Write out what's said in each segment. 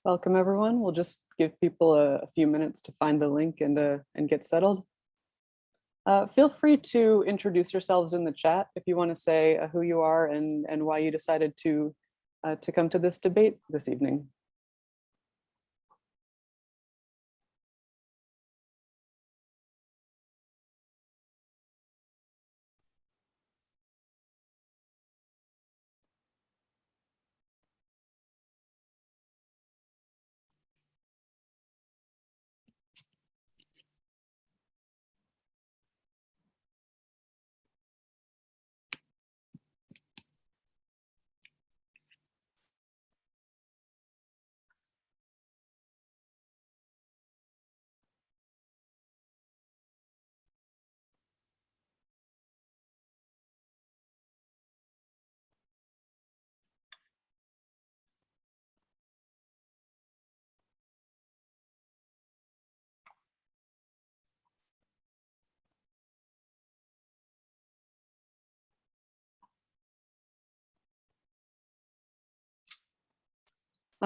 Welcome, everyone. We'll just give people a few minutes to find the link and get settled. Feel free to introduce yourselves in the chat if you want to say who you are and why you decided to come to this debate this evening.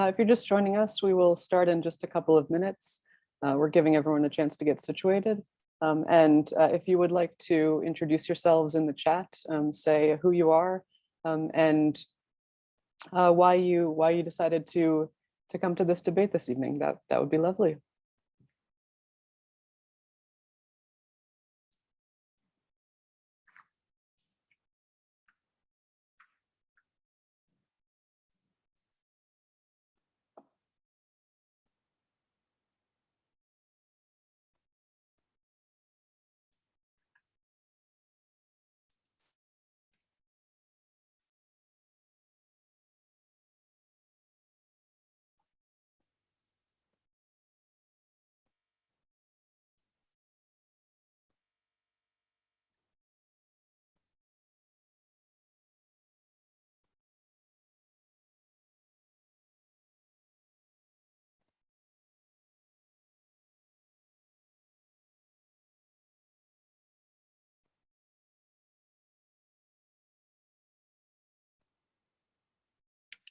If you're just joining us, we will start in just a couple of minutes. We're giving everyone a chance to get situated. If you would like to introduce yourselves in the chat, say who you are and why you decided to come to this debate this evening, that would be lovely.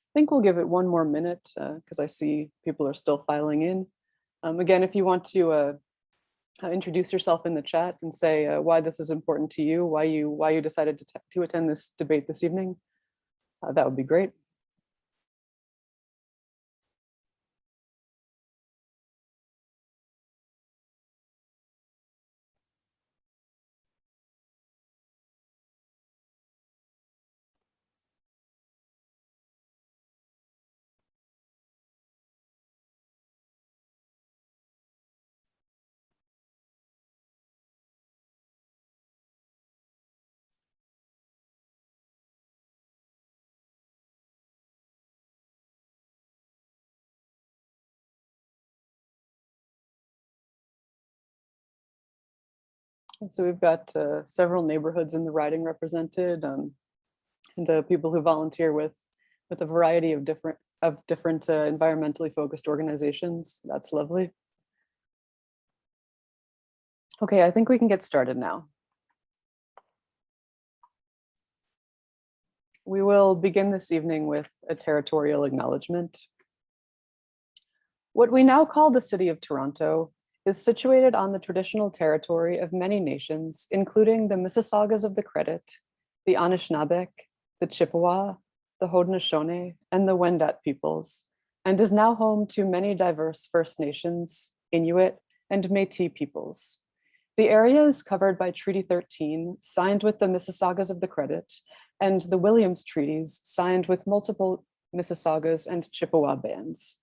I think we'll give it one more minute because I see people are still filing in. Again, if you want to introduce yourself in the chat and say why this is important to you, why you decided to attend this debate this evening, that would be great. And so we've got several neighborhoods in the riding represented, and people who volunteer with a variety of different environmentally focused organizations. That's lovely. Okay, I think we can get started now. We will begin this evening with a territorial acknowledgement. What we now call the city of Toronto is situated on the traditional territory of many nations, including the Mississaugas of the Credit, the Anishinaabe, the Chippewa, the Haudenosaunee, and the Wendat peoples, and is now home to many diverse First Nations, Inuit, and Métis peoples. The area is covered by Treaty 13, signed with the Mississaugas of the Credit, and the Williams Treaties, signed with multiple Mississaugas and Chippewa bands.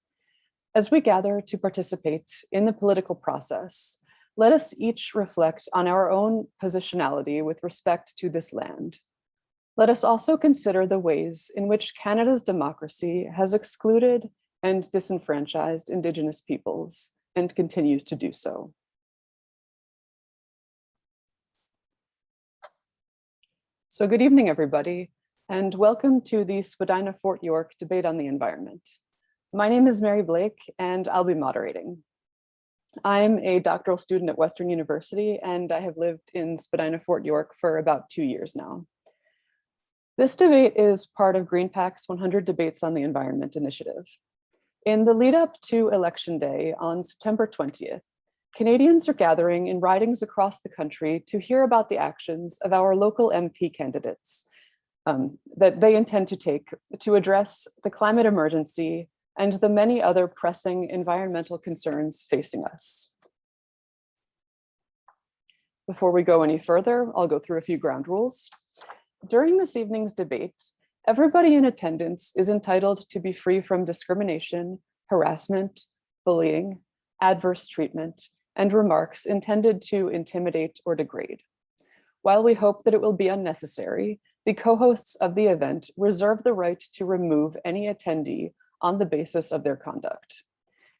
As we gather to participate in the political process, let us each reflect on our own positionality with respect to this land. Let us also consider the ways in which Canada's democracy has excluded and disenfranchised Indigenous peoples and continues to do so. So good evening, everybody, and welcome to the Spadina Fort York debate on the environment. My name is Mary Blake, and I'll be moderating. I'm a doctoral student at Western University, and I have lived in Spadina Fort York for about 2 years now. This debate is part of GreenPAC's 100 Debates on the Environment initiative. In the lead up to Election Day on September 20th, Canadians are gathering in ridings across the country to hear about the actions of our local MP candidates that they intend to take to address the climate emergency and the many other pressing environmental concerns facing us. Before we go any further, I'll go through a few ground rules. During this evening's debate, everybody in attendance is entitled to be free from discrimination, harassment, bullying, adverse treatment, and remarks intended to intimidate or degrade. While we hope that it will be unnecessary, the co-hosts of the event reserve the right to remove any attendee on the basis of their conduct.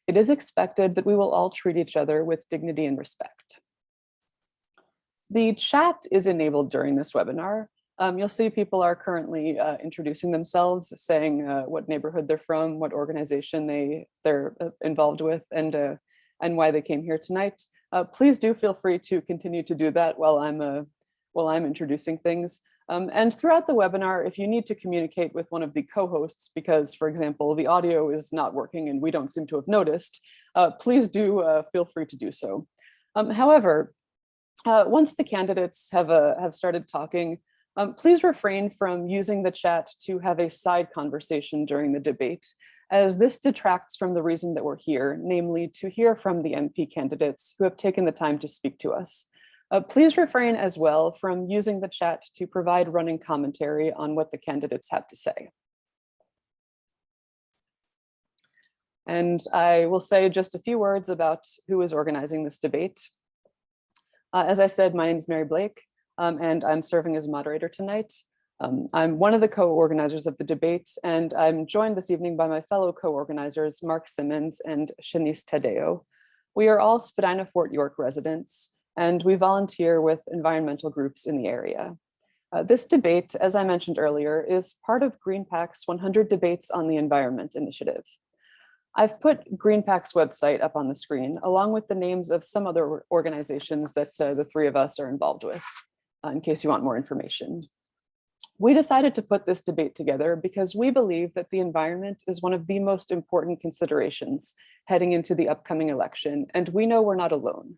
It is expected that we will all treat each other with dignity and respect. The chat is enabled during this webinar. You'll see people are currently introducing themselves, saying what neighborhood they're from, what organization they're involved with, and why they came here tonight. Please do feel free to continue to do that while I'm introducing things. And throughout the webinar, if you need to communicate with one of the co-hosts because, for example, the audio is not working and we don't seem to have noticed, please do feel free to do so. However, once the candidates have started talking, please refrain from using the chat to have a side conversation during the debate, as this detracts from the reason that we're here, namely to hear from the MP candidates who have taken the time to speak to us. Please refrain as well from using the chat to provide running commentary on what the candidates have to say. And I will say just a few words about who is organizing this debate. As I said, my name is Mary Blake, and I'm serving as moderator tonight. I'm one of the co-organizers of the debate, and I'm joined this evening by my fellow co-organizers, Mark Simmons and Shanice Tadeo. We are all Spadina, Fort York residents, and we volunteer with environmental groups in the area. This debate, as I mentioned earlier, is part of GreenPAC's 100 Debates on the Environment initiative. I've put GreenPAC's website up on the screen, along with the names of some other organizations that the three of us are involved with, in case you want more information. We decided to put this debate together because we believe that the environment is one of the most important considerations heading into the upcoming election, and we know we're not alone.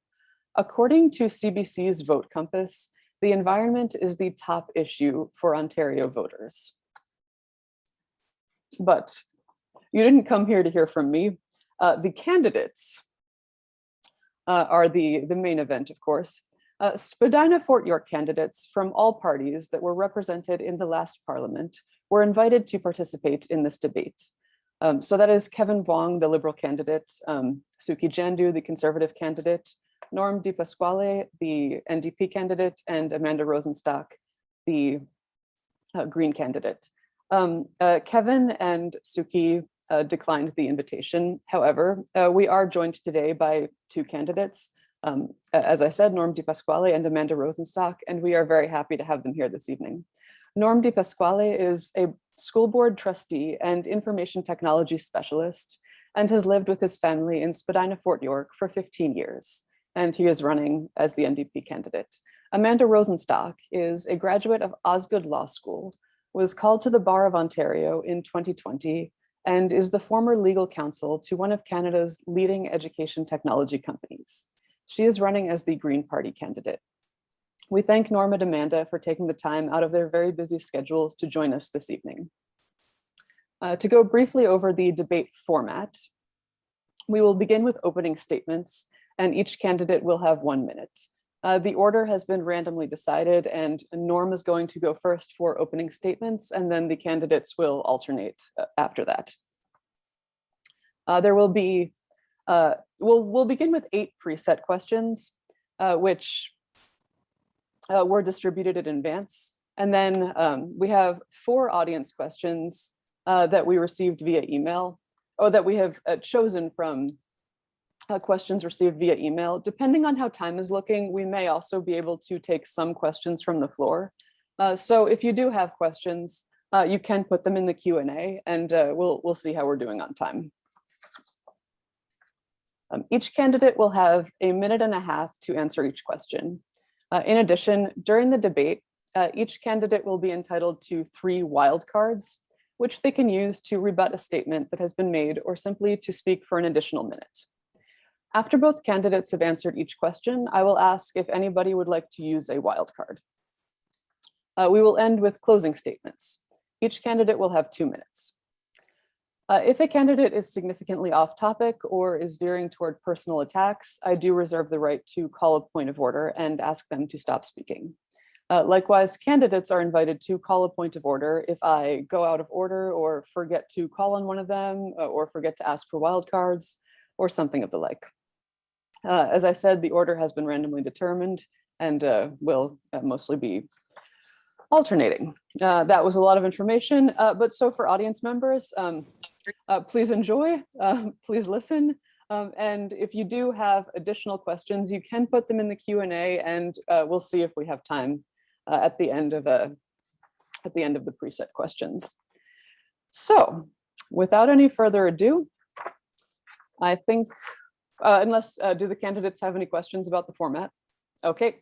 According to CBC's Vote Compass, the environment is the top issue for Ontario voters. But you didn't come here to hear from me. The candidates are the main event, of course. Spadina Fort York candidates from all parties that were represented in the last parliament were invited to participate in this debate. So that is Kevin Vuong, the Liberal candidate, Suki Jandu, the Conservative candidate, Norm Di Pasquale, the NDP candidate, and Amanda Rosenstock, the Green candidate. Kevin and Suki declined the invitation. However, we are joined today by two candidates. As I said, Norm Di Pasquale and Amanda Rosenstock, and we are very happy to have them here this evening. Norm Di Pasquale is a school board trustee and information technology specialist and has lived with his family in Spadina, Fort York for 15 years, and he is running as the NDP candidate. Amanda Rosenstock is a graduate of Osgoode Law School, was called to the Bar of Ontario in 2020, and is the former legal counsel to one of Canada's leading education technology companies. She is running as the Green Party candidate. We thank Norm and Amanda for taking the time out of their very busy schedules to join us this evening. To go briefly over the debate format, we will begin with opening statements, and each candidate will have 1 minute. The order has been randomly decided, and Norm is going to go first for opening statements, and then the candidates will alternate after that. There will be we'll begin with 8 preset questions, which were distributed in advance. And then we have 4 audience questions that we received via email, or that we have chosen from questions received via email. Depending on how time is looking, we may also be able to take some questions from the floor. So if you do have questions, you can put them in the Q&A, and we'll see how we're doing on time. Each candidate will have 1.5 minutes to answer each question. In addition, during the debate, each candidate will be entitled to 3 wildcards. which they can use to rebut a statement that has been made or simply to speak for an additional minute. After both candidates have answered each question, I will ask if anybody would like to use a wildcard. We will end with closing statements. Each candidate will have 2 minutes. If a candidate is significantly off topic or is veering toward personal attacks, I do reserve the right to call a point of order and ask them to stop speaking. Likewise, candidates are invited to call a point of order if I go out of order or forget to call on one of them or forget to ask for wildcards or something of the like. As I said, the order has been randomly determined and will mostly be alternating. That was a lot of information, but so for audience members, please enjoy, please listen. And if you do have additional questions, you can put them in the Q&A and we'll see if we have time at the end of the preset questions. So without any further ado, I think, unless, do the candidates have any questions about the format? Okay.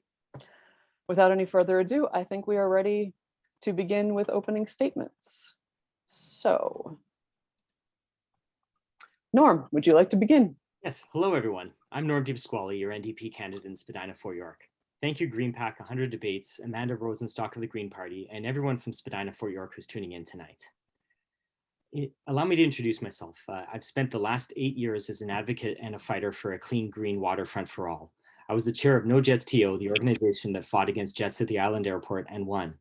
Without any further ado, I think we are ready to begin with opening statements. So, Norm, would you like to begin? Yes, hello everyone. I'm Norm Pasquale, your NDP candidate in Spadina, Fort York. Thank you, Green PAC 100 Debates, Amanda Rosenstock of the Green Party, and everyone from Spadina, Fort York who's tuning in tonight. Allow me to introduce myself. I've spent the last 8 years as an advocate and a fighter for a clean, green waterfront for all. I was the chair of No Jets TO, the organization that fought against jets at the island airport and won.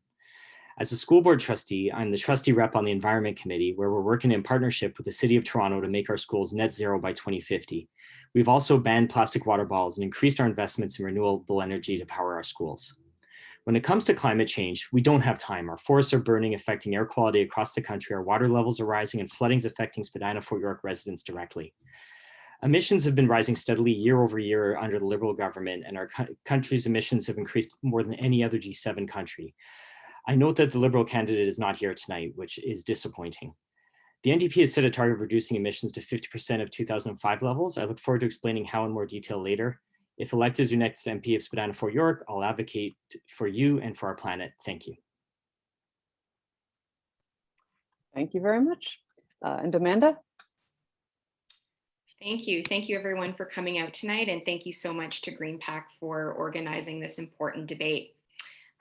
As a school board trustee, I'm the trustee rep on the Environment Committee, where we're working in partnership with the City of Toronto to make our schools net zero by 2050. We've also banned plastic water bottles and increased our investments in renewable energy to power our schools. When it comes to climate change, we don't have time. Our forests are burning, affecting air quality across the country. Our water levels are rising and flooding's affecting Spadina, Fort York residents directly. Emissions have been rising steadily year over year under the Liberal government, and our country's emissions have increased more than any other G7 country. I note that the Liberal candidate is not here tonight, which is disappointing. The NDP has set a target of reducing emissions to 50% of 2005 levels. I look forward to explaining how in more detail later. If elected as your next MP of Spadina, Fort York, I'll advocate for you and for our planet. Thank you. Thank you very much. And Amanda? Thank you. Thank you everyone for coming out tonight, and thank you so much to Green PAC for organizing this important debate.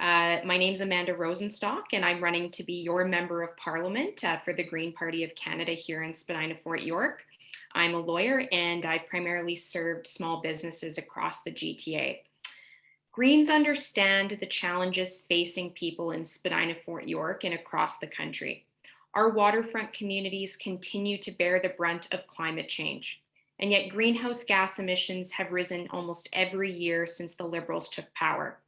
My name is Amanda Rosenstock, and I'm running to be your Member of Parliament for the Green Party of Canada here in Spadina, Fort York. I'm a lawyer, and I've primarily served small businesses across the GTA. Greens understand the challenges facing people in Spadina, Fort York, and across the country. Our waterfront communities continue to bear the brunt of climate change, and yet greenhouse gas emissions have risen almost every year since the Liberals took power.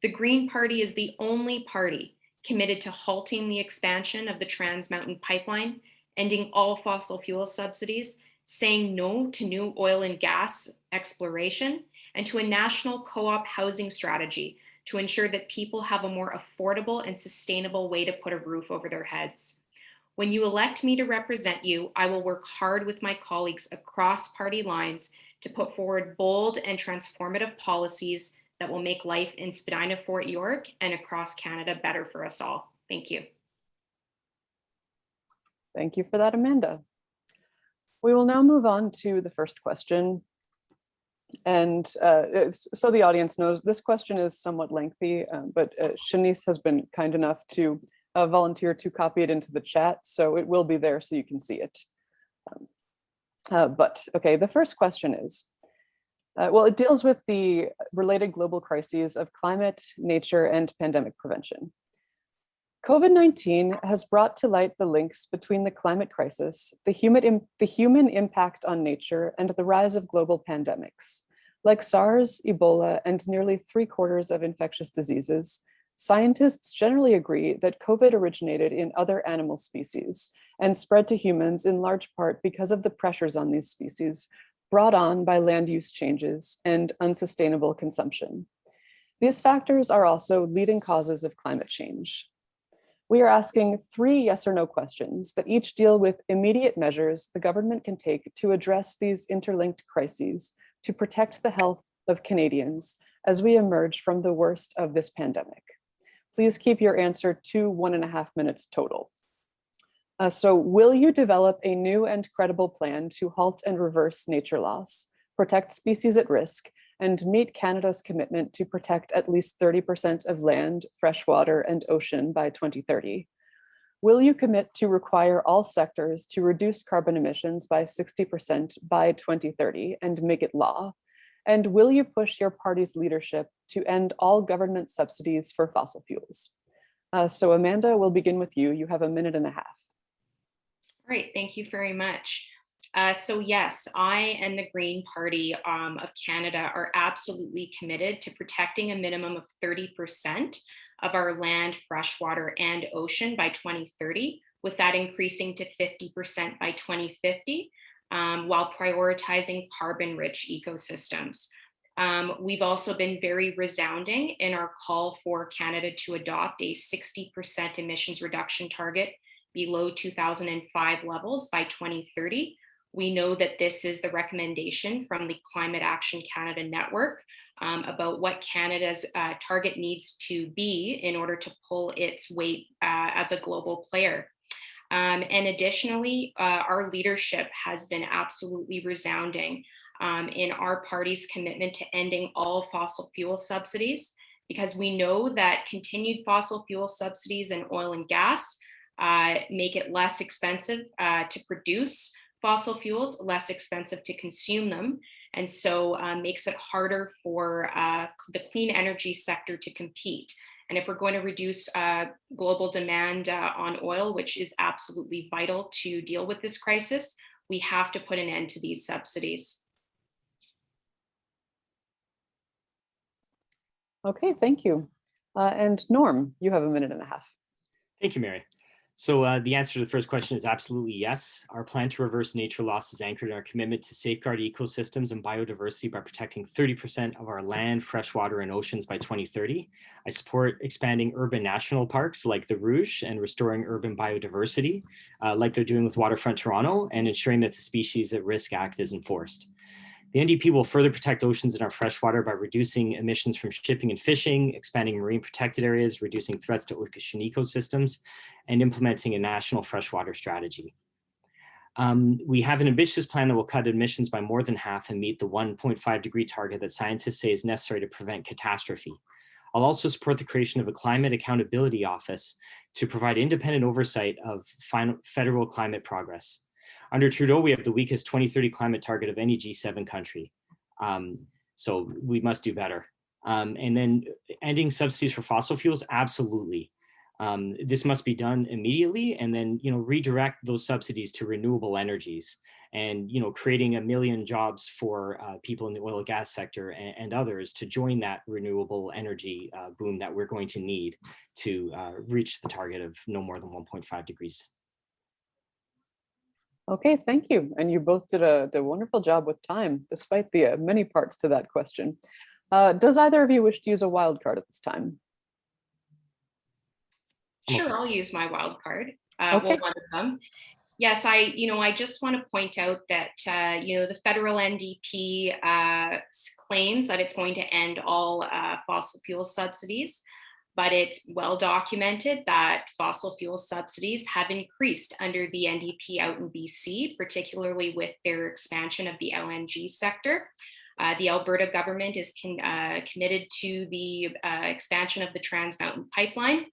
The Green Party is the only party committed to halting the expansion of the Trans Mountain Pipeline, ending all fossil fuel subsidies, saying no to new oil and gas exploration, and to a national co-op housing strategy to ensure that people have a more affordable and sustainable way to put a roof over their heads. When you elect me to represent you, I will work hard with my colleagues across party lines to put forward bold and transformative policies that will make life in Spadina, Fort York, and across Canada better for us all. Thank you. Thank you for that, Amanda. We will now move on to the first question. And so the audience knows, this question is somewhat lengthy, but Shanice has been kind enough to volunteer to copy it into the chat, so it will be there so you can see it. But okay, the first question is, well, it deals with the related global crises of climate, nature, and pandemic prevention. COVID-19 has brought to light the links between the climate crisis, the human impact on nature, and the rise of global pandemics. Like SARS, Ebola, and nearly 3/4 of infectious diseases, scientists generally agree that COVID originated in other animal species and spread to humans in large part because of the pressures on these species brought on by land use changes and unsustainable consumption. These factors are also leading causes of climate change. We are asking 3 yes or no questions that each deal with immediate measures the government can take to address these interlinked crises to protect the health of Canadians as we emerge from the worst of this pandemic. Please keep your answer to 1.5 minutes total. So will you develop a new and credible plan to halt and reverse nature loss, protect species at risk, and meet Canada's commitment to protect at least 30% of land, freshwater, and ocean by 2030? Will you commit to require all sectors to reduce carbon emissions by 60% by 2030 and make it law? And will you push your party's leadership to end all government subsidies for fossil fuels? So Amanda, we'll begin with you. You have a minute and a half. Great, thank you very much. So yes, I and the Green Party of Canada are absolutely committed to protecting a minimum of 30% of our land, freshwater, and ocean by 2030, with that increasing to 50% by 2050, while prioritizing carbon-rich ecosystems. We've also been very resounding in our call for Canada to adopt a 60% emissions reduction target below 2005 levels by 2030. We know that this is the recommendation from the Climate Action Canada Network about what Canada's target needs to be in order to pull its weight as a global player. And additionally, our leadership has been absolutely resounding in our party's commitment to ending all fossil fuel subsidies, because we know that continued fossil fuel subsidies in oil and gas make it less expensive to produce fossil fuels, less expensive to consume them, and so makes it harder for the clean energy sector to compete. And if we're going to reduce global demand on oil, which is absolutely vital to deal with this crisis, we have to put an end to these subsidies. Okay, thank you. And Norm, you have a minute and a half. Thank you, Mary. So the answer to the first question is absolutely yes. Our plan to reverse nature loss is anchored in our commitment to safeguard ecosystems and biodiversity by protecting 30% of our land, freshwater, and oceans by 2030. I support expanding urban national parks like the Rouge and restoring urban biodiversity, like they're doing with Waterfront Toronto, and ensuring that the Species at Risk Act is enforced. The NDP will further protect oceans and our freshwater by reducing emissions from shipping and fishing, expanding marine protected areas, reducing threats to ocean ecosystems, and implementing a national freshwater strategy. We have an ambitious plan that will cut emissions by more than half and meet the 1.5 degree target that scientists say is necessary to prevent catastrophe. I'll also support the creation of a climate accountability office to provide independent oversight of federal climate progress. Under Trudeau, we have the weakest 2030 climate target of any G7 country. So we must do better. And then ending subsidies for fossil fuels, absolutely. This must be done immediately, and then redirect those subsidies to renewable energies, and creating 1 million jobs for people in the oil and gas sector and others to join that renewable energy boom that we're going to need to reach the target of no more than 1.5 degrees. Okay, thank you. And you both did a wonderful job with time, despite the many parts to that question. Does either of you wish to use a wild card at this time? Sure, I'll use my wild card. Okay. Well, one of them. Yes, I just want to point out that the federal NDP claims that it's going to end all fossil fuel subsidies, but it's well documented that fossil fuel subsidies have increased under the NDP out in BC, particularly with their expansion of the LNG sector. The Alberta government is committed to the expansion of the Trans Mountain Pipeline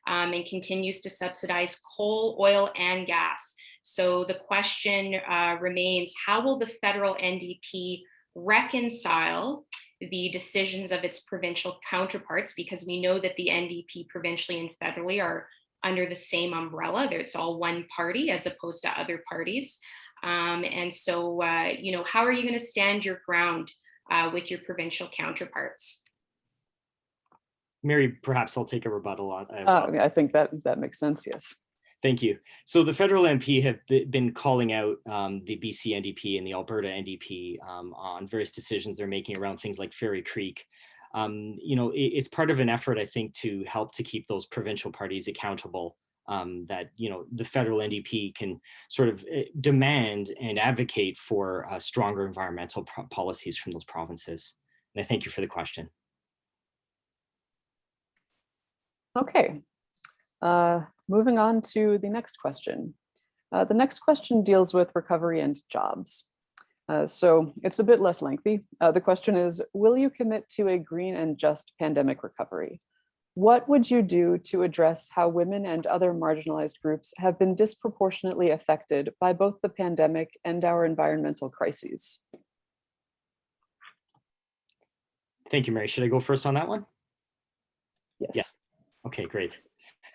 and continues to subsidize coal, oil, and gas. So the question remains, how will the federal NDP reconcile the decisions of its provincial counterparts, because we know that the NDP provincially and federally are under the same umbrella. It's all one party as opposed to other parties. And so, how are you going to stand your ground with your provincial counterparts? Mary, perhaps I'll take a rebuttal on I think that makes sense, yes. Thank you. So the federal MP have been calling out the BC NDP and the Alberta NDP on various decisions they're making around things like Fairy Creek. It's part of an effort, I think, to help to keep those provincial parties accountable, that, the federal NDP can sort of demand and advocate for stronger environmental policies from those provinces. And I thank you for the question. Okay. Moving on to the next question. The next question deals with recovery and jobs. So it's a bit less lengthy. The question is, will you commit to a green and just pandemic recovery? What would you do to address how women and other marginalized groups have been disproportionately affected by both the pandemic and our environmental crises? Thank you, Mary. Should I go first on that one? Yes. Yeah. Okay, great.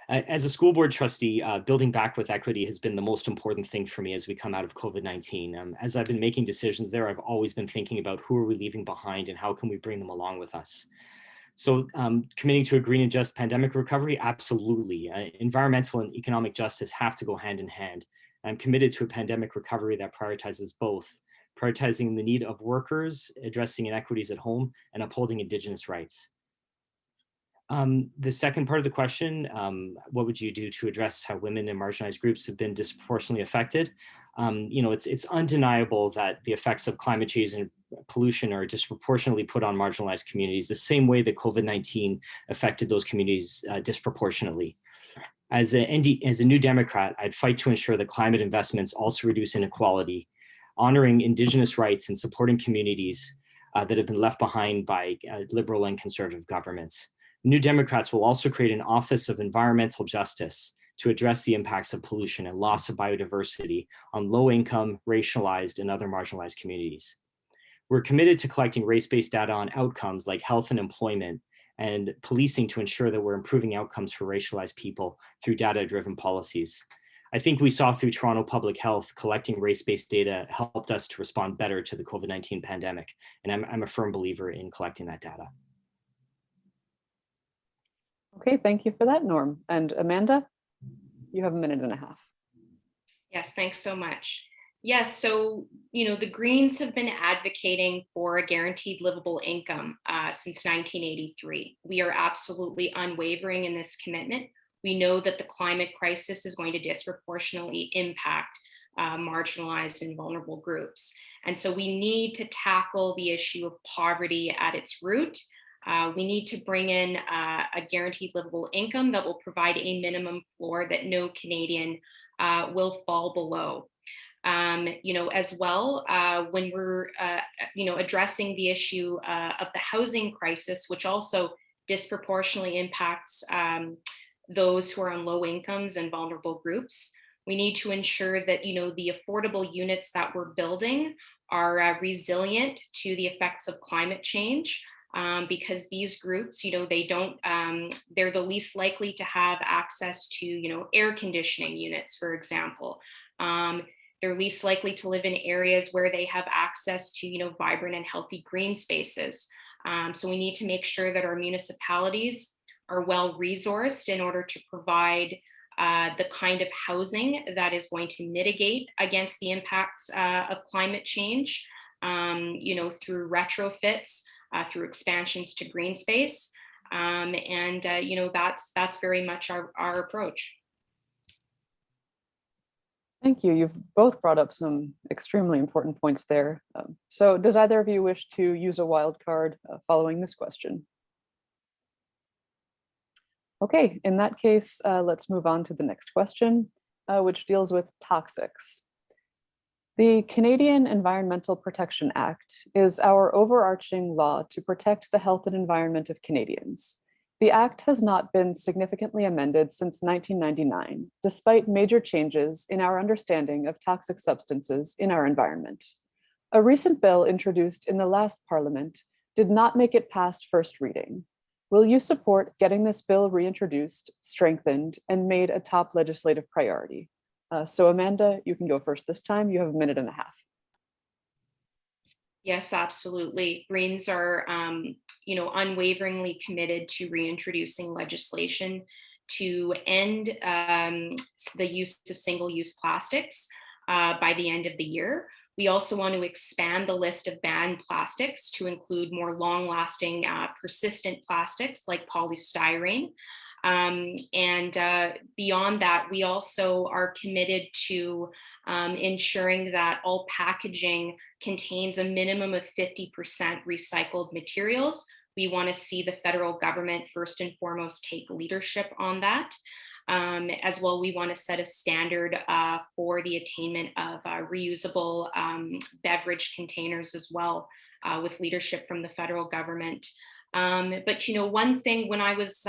As a school board trustee, building back with equity has been the most important thing for me as we come out of COVID-19. As I've been making decisions there, I've always been thinking about who are we leaving behind and how can we bring them along with us. So committing to a green and just pandemic recovery, absolutely. Environmental and economic justice have to go hand in hand. I'm committed to a pandemic recovery that prioritizes both, prioritizing the need of workers, addressing inequities at home, and upholding Indigenous rights. The second part of the question, what would you do to address how women and marginalized groups have been disproportionately affected? It's undeniable that the effects of climate change and pollution are disproportionately put on marginalized communities, the same way that COVID-19 affected those communities disproportionately. As a New Democrat, I'd fight to ensure that climate investments also reduce inequality, honoring Indigenous rights and supporting communities that have been left behind by liberal and conservative governments. New Democrats will also create an Office of Environmental Justice to address the impacts of pollution and loss of biodiversity on low-income, racialized, and other marginalized communities. We're committed to collecting race-based data on outcomes like health and employment and policing to ensure that we're improving outcomes for racialized people through data-driven policies. I think we saw through Toronto Public Health, collecting race-based data helped us to respond better to the COVID-19 pandemic, and I'm a firm believer in collecting that data. Okay, thank you for that, Norm. And Amanda, you have a minute and a half. Yes, thanks so much. Yes, so, the Greens have been advocating for a guaranteed livable income since 1983. We are absolutely unwavering in this commitment. We know that the climate crisis is going to disproportionately impact marginalized and vulnerable groups. And so we need to tackle the issue of poverty at its root. We need to bring in a guaranteed livable income that will provide a minimum floor that no Canadian will fall below. As well, when we're, addressing the issue of the housing crisis, which also disproportionately impacts those who are on low incomes and vulnerable groups, we need to ensure that, the affordable units that we're building are resilient to the effects of climate change. Because these groups, they're the least likely to have access to, air conditioning units, for example. They're least likely to live in areas where they have access to, vibrant and healthy green spaces. So we need to make sure that our municipalities are well resourced in order to provide the kind of housing that is going to mitigate against the impacts of climate change, through retrofits, through expansions to green space. That's very much our approach. Thank you. You've both brought up some extremely important points there. So does either of you wish to use a wild card following this question? Okay, in that case, let's move on to the next question, which deals with toxics. The Canadian Environmental Protection Act is our overarching law to protect the health and environment of Canadians. The Act has not been significantly amended since 1999, despite major changes in our understanding of toxic substances in our environment. A recent bill introduced in the last Parliament did not make it past first reading. Will you support getting this bill reintroduced, strengthened, and made a top legislative priority? So Amanda, you can go first this time. You have a minute and a half. Yes, absolutely. Greens are, unwaveringly committed to reintroducing legislation to end the use of single-use plastics by the end of the year. We also want to expand the list of banned plastics to include more long-lasting, persistent plastics like polystyrene. And beyond that, we also are committed to ensuring that all packaging contains a minimum of 50% recycled materials. We want to see the federal government first and foremost take leadership on that. As well, we want to set a standard for the attainment of reusable beverage containers as well, with leadership from the federal government. But one thing when I was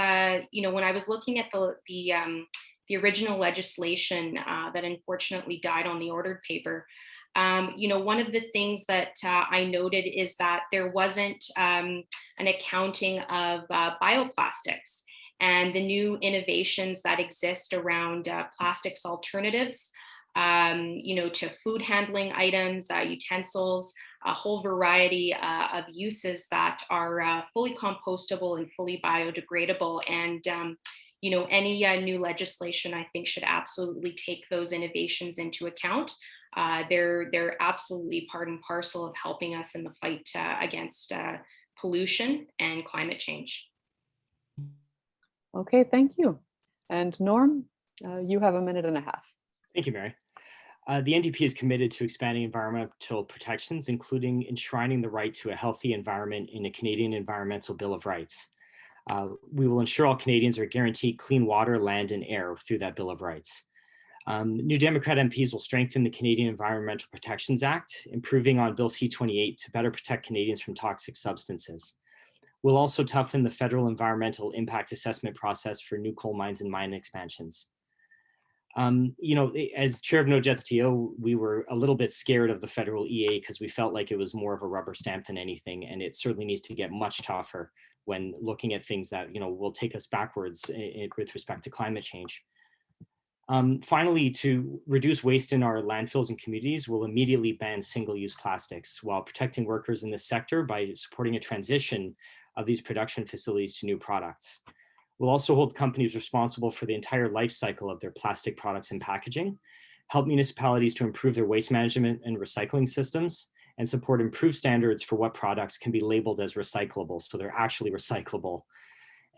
looking at the original legislation that unfortunately died on the ordered paper, one of the things that I noted is that there wasn't an accounting of bioplastics and the new innovations that exist around plastics alternatives, to food handling items, utensils, a whole variety of uses that are fully compostable and fully biodegradable. And any new legislation, I think, should absolutely take those innovations into account. They're absolutely part and parcel of helping us in the fight against pollution and climate change. Okay, thank you. And Norm, you have a minute and a half. Thank you, Mary. The NDP is committed to expanding environmental protections, including enshrining the right to a healthy environment in a Canadian Environmental Bill of Rights. We will ensure all Canadians are guaranteed clean water, land, and air through that Bill of Rights. New Democrat MPs will strengthen the Canadian Environmental Protections Act, improving on Bill C-28 to better protect Canadians from toxic substances. We'll also toughen the federal environmental impact assessment process for new coal mines and mine expansions. As chair of No Jets TO, we were a little bit scared of the federal EA because we felt like it was more of a rubber stamp than anything, and it certainly needs to get much tougher when looking at things that will take us backwards with respect to climate change. Finally, to reduce waste in our landfills and communities, we'll immediately ban single-use plastics while protecting workers in this sector by supporting a transition of these production facilities to new products. We'll also hold companies responsible for the entire life cycle of their plastic products and packaging, help municipalities to improve their waste management and recycling systems, and support improved standards for what products can be labeled as recyclable, so they're actually recyclable.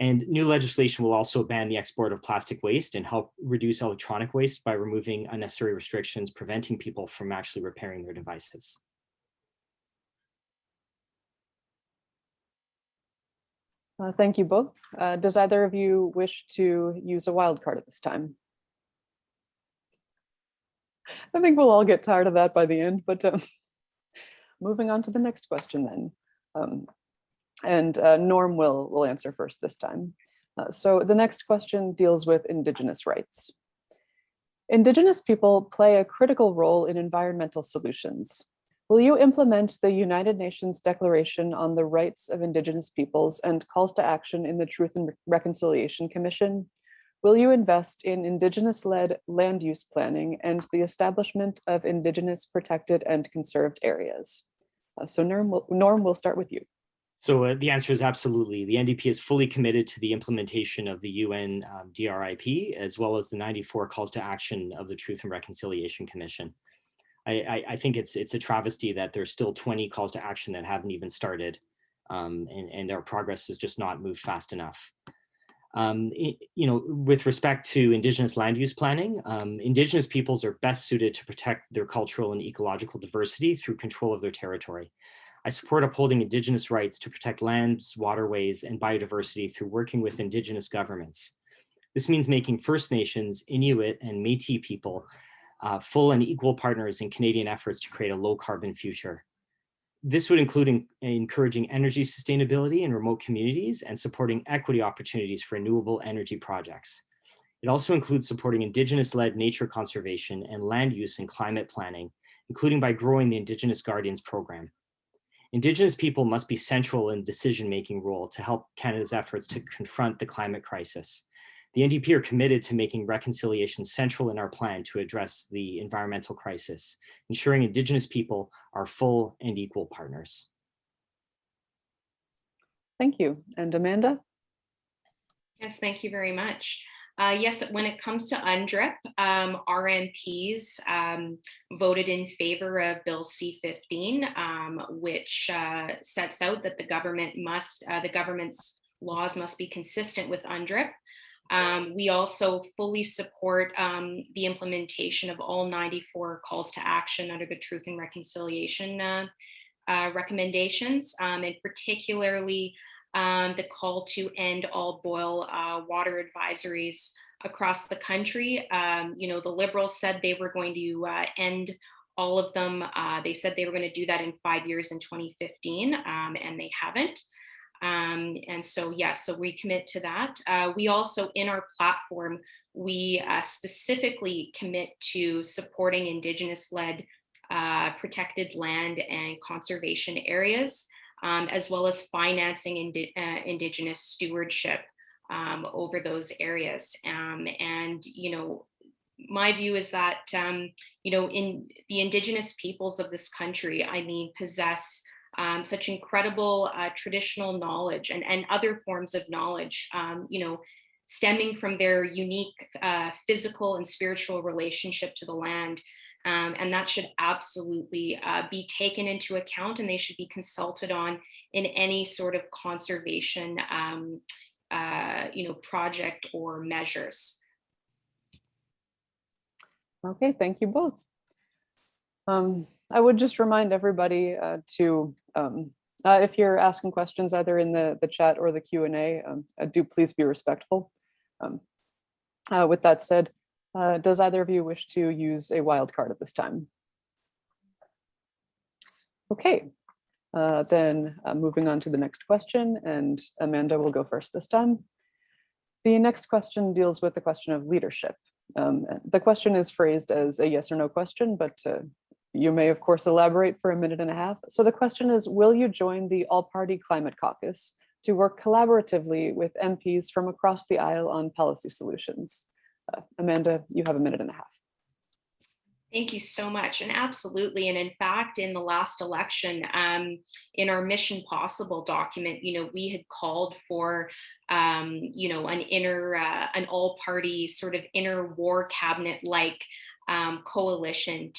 And new legislation will also ban the export of plastic waste and help reduce electronic waste by removing unnecessary restrictions, preventing people from actually repairing their devices. Thank you both. Does either of you wish to use a wild card at this time? I think we'll all get tired of that by the end, but moving on to the next question then. Norm will answer first this time. So the next question deals with Indigenous rights. Indigenous people play a critical role in environmental solutions. Will you implement the United Nations Declaration on the Rights of Indigenous Peoples and calls to action in the Truth and Reconciliation Commission? Will you invest in Indigenous-led land use planning and the establishment of Indigenous protected and conserved areas? So Norm, we'll start with you. So the answer is absolutely. The NDP is fully committed to the implementation of the UN DRIP, as well as the 94 calls to action of the Truth and Reconciliation Commission. I think it's a travesty that there's still 20 calls to action that haven't even started, and our progress has just not moved fast enough. With respect to Indigenous land use planning, Indigenous peoples are best suited to protect their cultural and ecological diversity through control of their territory. I support upholding Indigenous rights to protect lands, waterways, and biodiversity through working with Indigenous governments. This means making First Nations, Inuit, and Métis people full and equal partners in Canadian efforts to create a low carbon future. This would include encouraging energy sustainability in remote communities and supporting equity opportunities for renewable energy projects. It also includes supporting Indigenous-led nature conservation and land use and climate planning, including by growing the Indigenous Guardians program. Indigenous people must be central in decision-making role to help Canada's efforts to confront the climate crisis. The NDP are committed to making reconciliation central in our plan to address the environmental crisis, ensuring Indigenous people are full and equal partners. Thank you. And Amanda? Yes, thank you very much. Yes, when it comes to UNDRIP, our MPs voted in favor of Bill C-15, which sets out that the government's laws must be consistent with UNDRIP. We also fully support the implementation of all 94 calls to action under the Truth and Reconciliation recommendations, and particularly the call to end all boil water advisories across the country. The Liberals said they were going to end all of them. They said they were going to do that in 5 years in 2015, and they haven't. And so, yes, so we commit to that. We also, in our platform, we specifically commit to supporting Indigenous-led protected land and conservation areas, as well as financing Indigenous stewardship over those areas. My view is that, in the Indigenous peoples of this country, possess such incredible traditional knowledge and other forms of knowledge, stemming from their unique physical and spiritual relationship to the land. And that should absolutely be taken into account, and they should be consulted on in any sort of conservation project or measures. Okay, thank you both. I would just remind everybody to, if you're asking questions either in the chat or the Q&A, do please be respectful. With that said, does either of you wish to use a wild card at this time? Okay, then moving on to the next question, and Amanda will go first this time. The next question deals with the question of leadership. The question is phrased as a yes or no question, but you may of course elaborate for a minute and a half. So the question is, will you join the All-Party Climate Caucus to work collaboratively with MPs from across the aisle on policy solutions? Amanda, you have a minute and a half. Thank you so much. And absolutely. And in fact, in the last election, in our Mission Possible document, we had called for, an all-party sort of inter-war cabinet-like coalition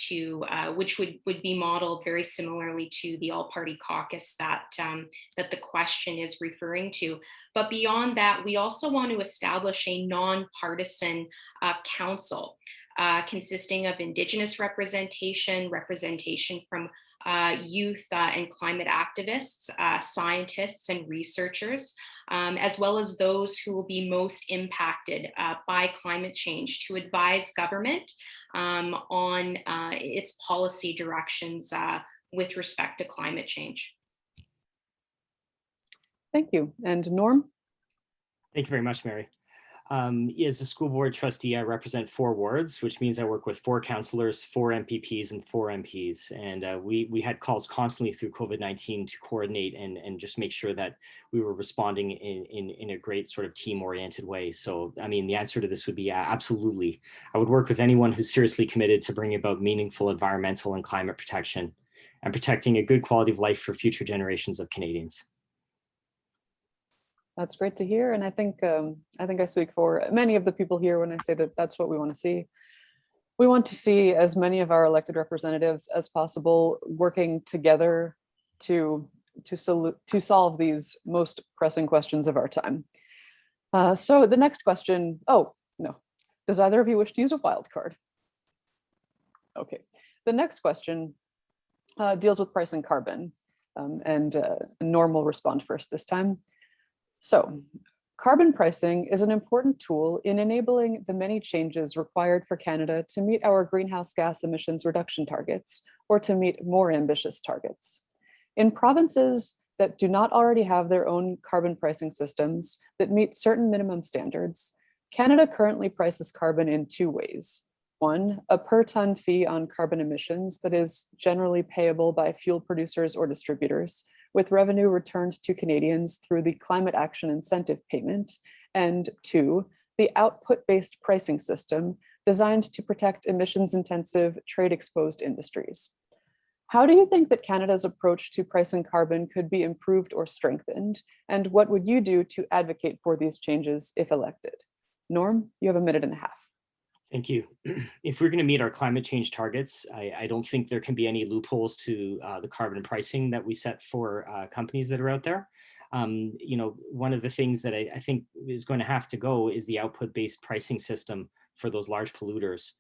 which would be modeled very similarly to the all-party caucus that the question is referring to. But beyond that, we also want to establish a non-partisan council consisting of Indigenous representation from youth and climate activists, scientists and researchers, as well as those who will be most impacted by climate change, to advise government on its policy directions with respect to climate change. Thank you. And Norm? Thank you very much, Mary. As a school board trustee, I represent 4 wards, which means I work with 4 councillors, 4 MPPs, and 4 MPs. And we had calls constantly through COVID-19 to coordinate and just make sure that we were responding in a great sort of team-oriented way. So, the answer to this would be absolutely. I would work with anyone who's seriously committed to bringing about meaningful environmental and climate protection and protecting a good quality of life for future generations of Canadians. That's great to hear. And I think I speak for many of the people here when I say that that's what we want to see. We want to see as many of our elected representatives as possible working together to solve these most pressing questions of our time. So the next question, oh, no. Does either of you wish to use a wild card? Okay. The next question deals with pricing carbon, and Norm will respond first this time. So, carbon pricing is an important tool in enabling the many changes required for Canada to meet our greenhouse gas emissions reduction targets, or to meet more ambitious targets. In provinces that do not already have their own carbon pricing systems that meet certain minimum standards, Canada currently prices carbon in 2 ways. 1, a per ton fee on carbon emissions that is generally payable by fuel producers or distributors, with revenue returned to Canadians through the Climate Action Incentive Payment, and 2, the output-based pricing system designed to protect emissions-intensive, trade-exposed industries. How do you think that Canada's approach to pricing carbon could be improved or strengthened? And what would you do to advocate for these changes if elected? Norm, you have a minute and a half. Thank you. If we're going to meet our climate change targets, I don't think there can be any loopholes to the carbon pricing that we set for companies that are out there. One of the things that I think is going to have to go is the output-based pricing system for those large polluters.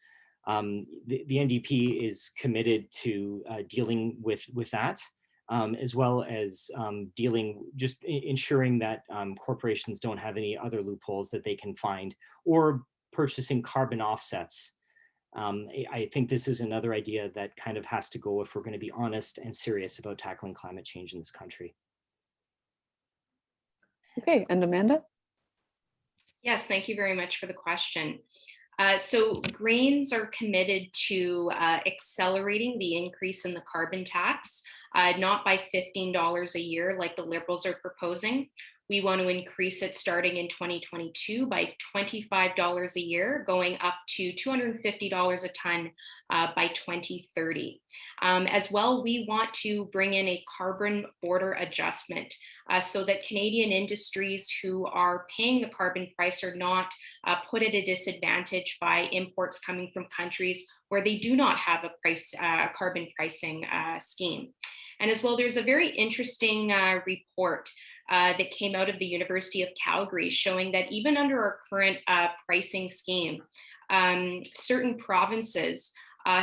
The NDP is committed to dealing with that, as well as ensuring that corporations don't have any other loopholes that they can find, or purchasing carbon offsets. I think this is another idea that kind of has to go if we're going to be honest and serious about tackling climate change in this country. Okay, and Amanda? Yes, thank you very much for the question. So Greens are committed to accelerating the increase in the carbon tax, not by $15 a year like the Liberals are proposing. We want to increase it starting in 2022 by $25 a year, going up to $250 a ton by 2030. As well, we want to bring in a carbon border adjustment so that Canadian industries who are paying the carbon price are not put at a disadvantage by imports coming from countries where they do not have a carbon pricing scheme. And as well, there's a very interesting report that came out of the University of Calgary showing that even under our current pricing scheme, certain provinces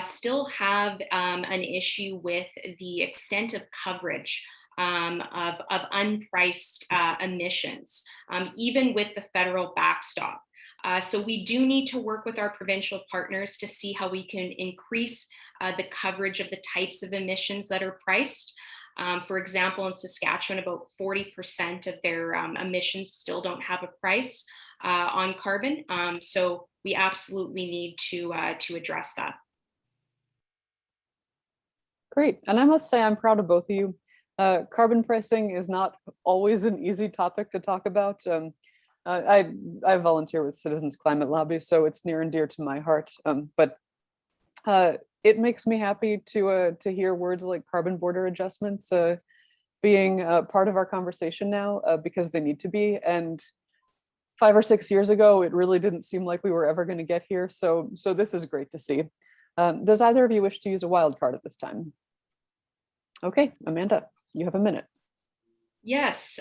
still have an issue with the extent of coverage of unpriced emissions, even with the federal backstop. So we do need to work with our provincial partners to see how we can increase the coverage of the types of emissions that are priced. For example, in Saskatchewan, about 40% of their emissions still don't have a price on carbon. So we absolutely need to address that. Great, and I must say I'm proud of both of you. Carbon pricing is not always an easy topic to talk about. I volunteer with Citizens Climate Lobby, so it's near and dear to my heart. But it makes me happy to hear words like carbon border adjustments being part of our conversation now, because they need to be. And 5 or 6 years ago, it really didn't seem like we were ever going to get here. So this is great to see. Does either of you wish to use a wild card at this time? Okay, Amanda, you have a minute. Yes.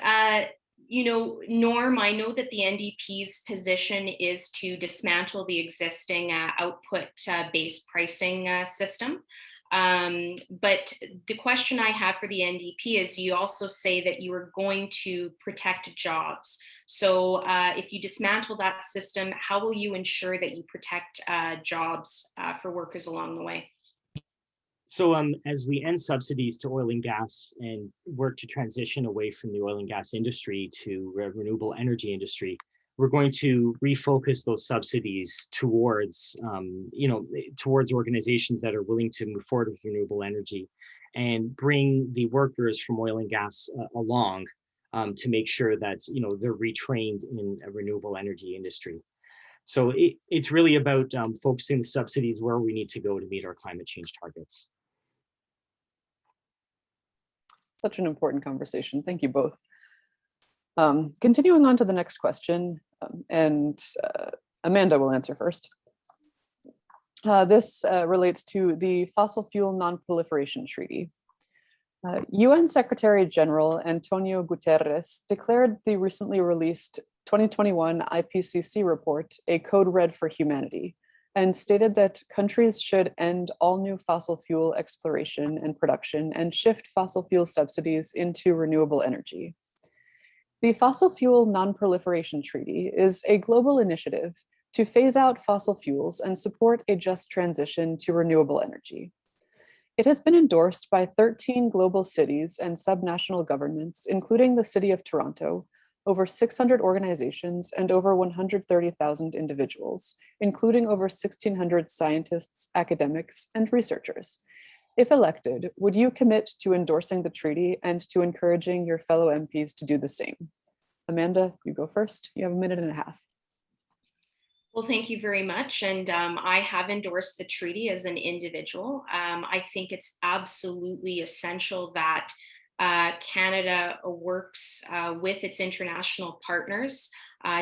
Norm, I know that the NDP's position is to dismantle the existing output-based pricing system. But the question I have for the NDP is you also say that you are going to protect jobs. So if you dismantle that system, how will you ensure that you protect jobs for workers along the way? So as we end subsidies to oil and gas and work to transition away from the oil and gas industry to renewable energy industry, we're going to refocus those subsidies towards, towards organizations that are willing to move forward with renewable energy and bring the workers from oil and gas along to make sure that, they're retrained in a renewable energy industry. So it's really about focusing the subsidies where we need to go to meet our climate change targets. Such an important conversation. Thank you both. Continuing on to the next question, and Amanda will answer first. This relates to the Fossil Fuel Non-Proliferation Treaty. UN Secretary General Antonio Guterres declared the recently released 2021 IPCC report a code red for humanity, and stated that countries should end all new fossil fuel exploration and production and shift fossil fuel subsidies into renewable energy. The Fossil Fuel Non-Proliferation Treaty is a global initiative to phase out fossil fuels and support a just transition to renewable energy. It has been endorsed by 13 global cities and subnational governments, including the City of Toronto, over 600 organizations, and over 130,000 individuals, including over 1,600 scientists, academics, and researchers. If elected, would you commit to endorsing the treaty and to encouraging your fellow MPs to do the same? Amanda, you go first. You have a minute and a half. Well, thank you very much. And I have endorsed the treaty as an individual. I think it's absolutely essential that Canada works with its international partners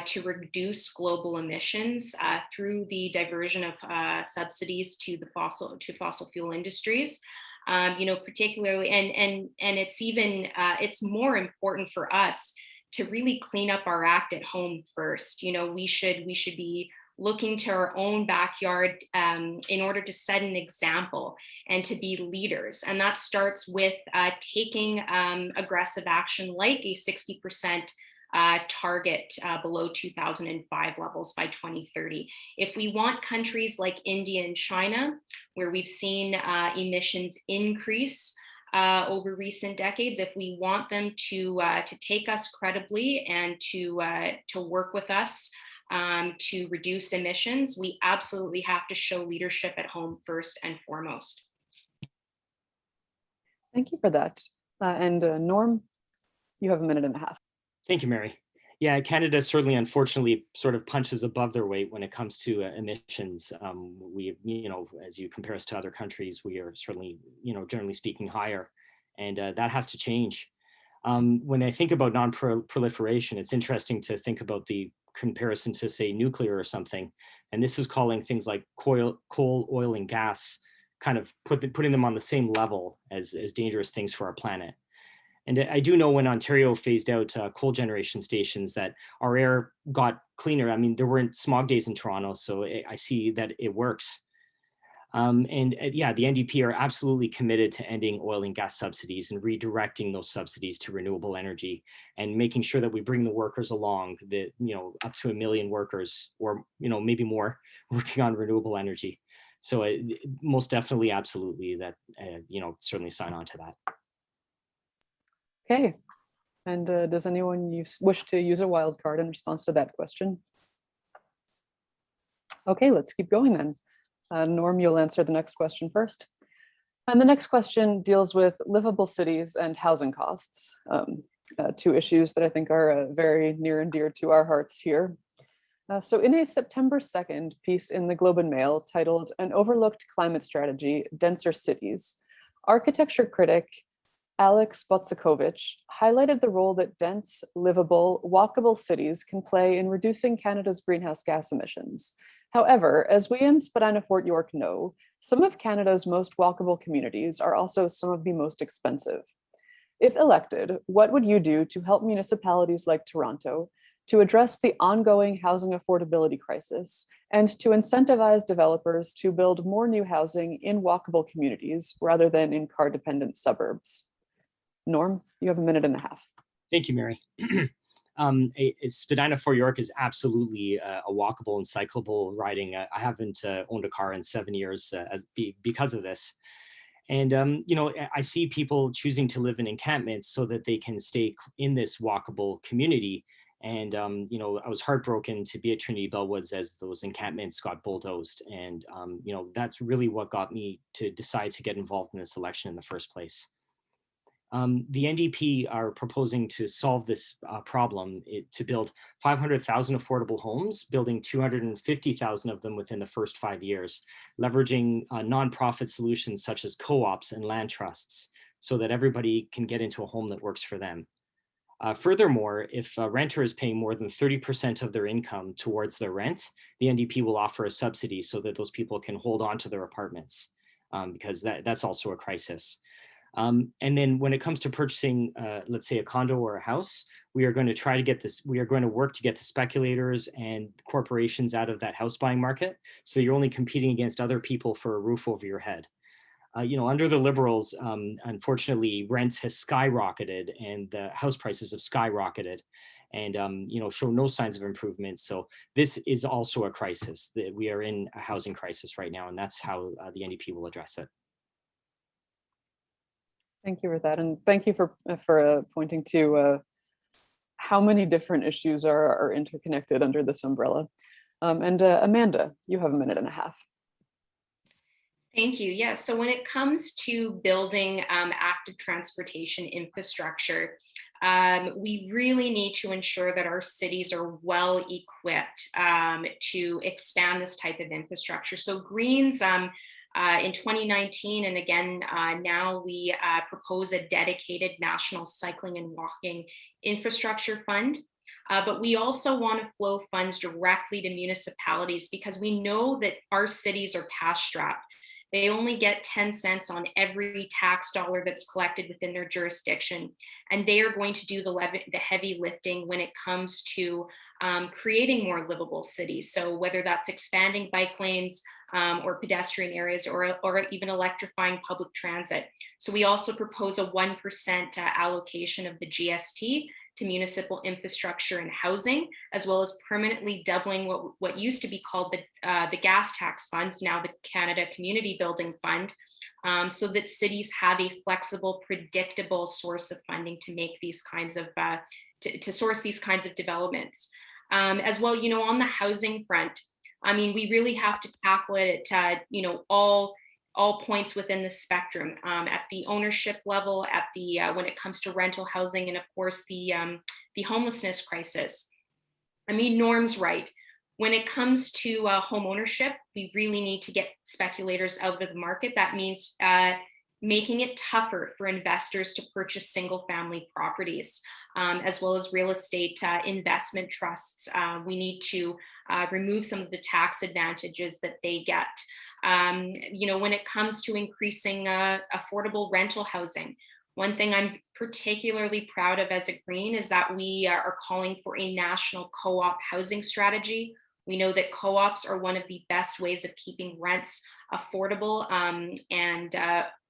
to reduce global emissions through the diversion of subsidies to the fossil fuel industries. Particularly, and it's even it's more important for us to really clean up our act at home first. We should be looking to our own backyard in order to set an example and to be leaders. And that starts with taking aggressive action like a 60% target below 2005 levels by 2030. If we want countries like India and China, where we've seen emissions increase over recent decades, if we want them to take us credibly and to work with us to reduce emissions, we absolutely have to show leadership at home first and foremost. Thank you for that. Norm, you have a minute and a half. Thank you, Mary. Yeah, Canada certainly, unfortunately, sort of punches above their weight when it comes to emissions. We, as you compare us to other countries, we are certainly, generally speaking, higher, and that has to change. When I think about non-proliferation, it's interesting to think about the comparison to, say, nuclear or something, and this is calling things like coal, oil, and gas, kind of putting them on the same level as dangerous things for our planet. And I do know when Ontario phased out coal generation stations that our air got cleaner. I mean, there weren't smog days in Toronto, so I see that it works. Yeah, the NDP are absolutely committed to ending oil and gas subsidies and redirecting those subsidies to renewable energy and making sure that we bring the workers along, that, up to 1 million workers or, maybe more working on renewable energy. So most definitely, absolutely, that, certainly sign on to that. Okay. And does anyone wish to use a wild card in response to that question? Okay, let's keep going then. Norm, you'll answer the next question first. And the next question deals with livable cities and housing costs, two issues that I think are very near and dear to our hearts here. So in a September 2nd piece in the Globe and Mail titled "An Overlooked Climate Strategy, Denser Cities," architecture critic Alex Botsakovich highlighted the role that dense, livable, walkable cities can play in reducing Canada's greenhouse gas emissions. However, as we in Spadina-Fort York know, some of Canada's most walkable communities are also some of the most expensive. If elected, what would you do to help municipalities like Toronto to address the ongoing housing affordability crisis and to incentivize developers to build more new housing in walkable communities rather than in car-dependent suburbs? Norm, you have a minute and a half. Thank you, Mary. Spadina-Fort York is absolutely a walkable and cyclable riding. I haven't owned a car in 7 years because of this. And, I see people choosing to live in encampments so that they can stay in this walkable community. And, I was heartbroken to be at Trinity Bellwoods as those encampments got bulldozed. And, that's really what got me to decide to get involved in this election in the first place. The NDP are proposing to solve this problem to build 500,000 affordable homes, building 250,000 of them within the first 5 years, leveraging nonprofit solutions such as co-ops and land trusts so that everybody can get into a home that works for them. Furthermore, if a renter is paying more than 30% of their income towards their rent, the NDP will offer a subsidy so that those people can hold on to their apartments, because that's also a crisis. And then when it comes to purchasing, let's say, a condo or a house, we are going to work to get the speculators and corporations out of that house buying market. So you're only competing against other people for a roof over your head. Under the Liberals, unfortunately, rents has skyrocketed and the house prices have skyrocketed and, show no signs of improvement. So this is also a crisis. That we are in a housing crisis right now, and that's how the NDP will address it. Thank you for that. And thank you for pointing to how many different issues are interconnected under this umbrella. Amanda, you have a minute and a half. Thank you. Yes. So when it comes to building active transportation infrastructure, we really need to ensure that our cities are well equipped to expand this type of infrastructure. So Greens, in 2019, and again, now we propose a dedicated national cycling and walking infrastructure fund. But we also want to flow funds directly to municipalities because we know that our cities are cash strapped. They only get 10 cents on every tax dollar that's collected within their jurisdiction. And they are going to do the heavy lifting when it comes to creating more livable cities. So whether that's expanding bike lanes or pedestrian areas or even electrifying public transit. So we also propose a 1% allocation of the GST to municipal infrastructure and housing, as well as permanently doubling what used to be called the gas tax funds, now the Canada Community Building Fund, so that cities have a flexible, predictable source of funding to make these kinds of, to source these kinds of developments. As well, on the housing front, I mean, we really have to tackle it at, all points within the spectrum, at the ownership level, at the when it comes to rental housing, and of course the homelessness crisis. I mean, Norm's right. When it comes to home ownership, we really need to get speculators out of the market. That means making it tougher for investors to purchase single-family properties, as well as real estate investment trusts. We need to remove some of the tax advantages that they get. When it comes to increasing affordable rental housing, one thing I'm particularly proud of as a Green is that we are calling for a national co-op housing strategy. We know that co-ops are one of the best ways of keeping rents affordable and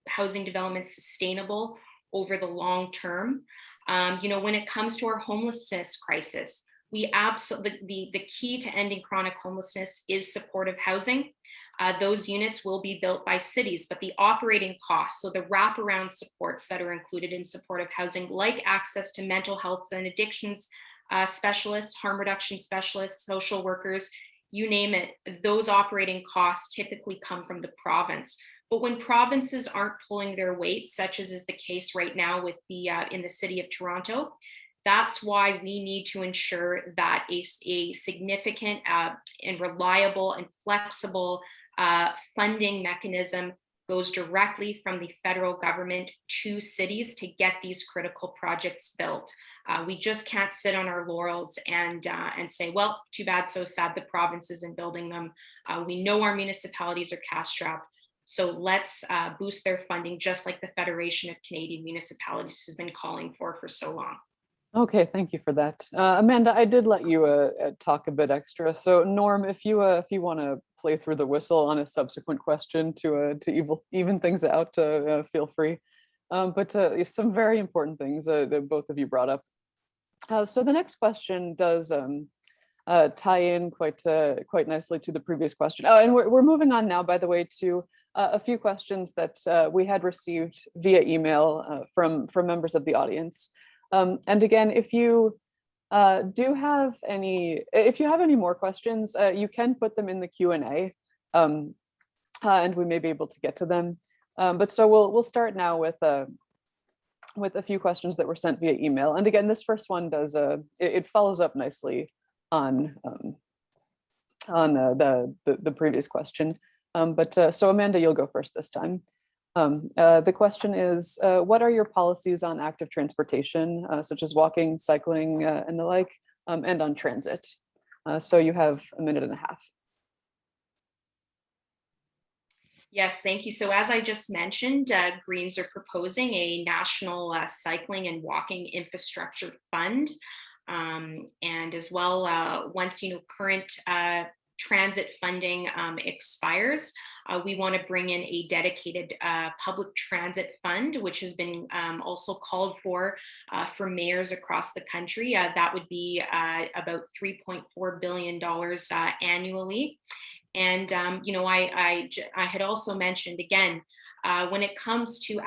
housing development sustainable over the long term. When it comes to our homelessness crisis, we absolutely, the key to ending chronic homelessness is supportive housing. Those units will be built by cities, but the operating costs, so the wraparound supports that are included in supportive housing, like access to mental health and addictions specialists, harm reduction specialists, social workers, you name it, those operating costs typically come from the province. But when provinces aren't pulling their weight, such as is the case right now with the in the city of Toronto, that's why we need to ensure that a significant and reliable and flexible funding mechanism goes directly from the federal government to cities to get these critical projects built. We just can't sit on our laurels and say, well, too bad, so sad, the province isn't building them. We know our municipalities are cash-strapped, so let's boost their funding, just like the Federation of Canadian Municipalities has been calling for so long. Okay, thank you for that. Amanda, I did let you talk a bit extra. So Norm, if you want to play through the whistle on a subsequent question to even things out, feel free. But some very important things that both of you brought up. So the next question does tie in quite nicely to the previous question. Oh, and we're moving on now, by the way, to a few questions that we had received via email from members of the audience. And again, if you do have any, if you have any more questions, you can put them in the Q&A, and we may be able to get to them. But so we'll start now with a few questions that were sent via email. And again, this first one does it follows up nicely on the previous question. So Amanda, you'll go first this time. The question is, what are your policies on active transportation, such as walking, cycling, and the like, and on transit? So you have a minute and a half. Yes, thank you. So as I just mentioned, Greens are proposing a national cycling and walking infrastructure fund. And as well, once current transit funding expires, we want to bring in a dedicated public transit fund, which has been also called for mayors across the country. That would be about $3.4 billion annually. And I had also mentioned, again, when it comes to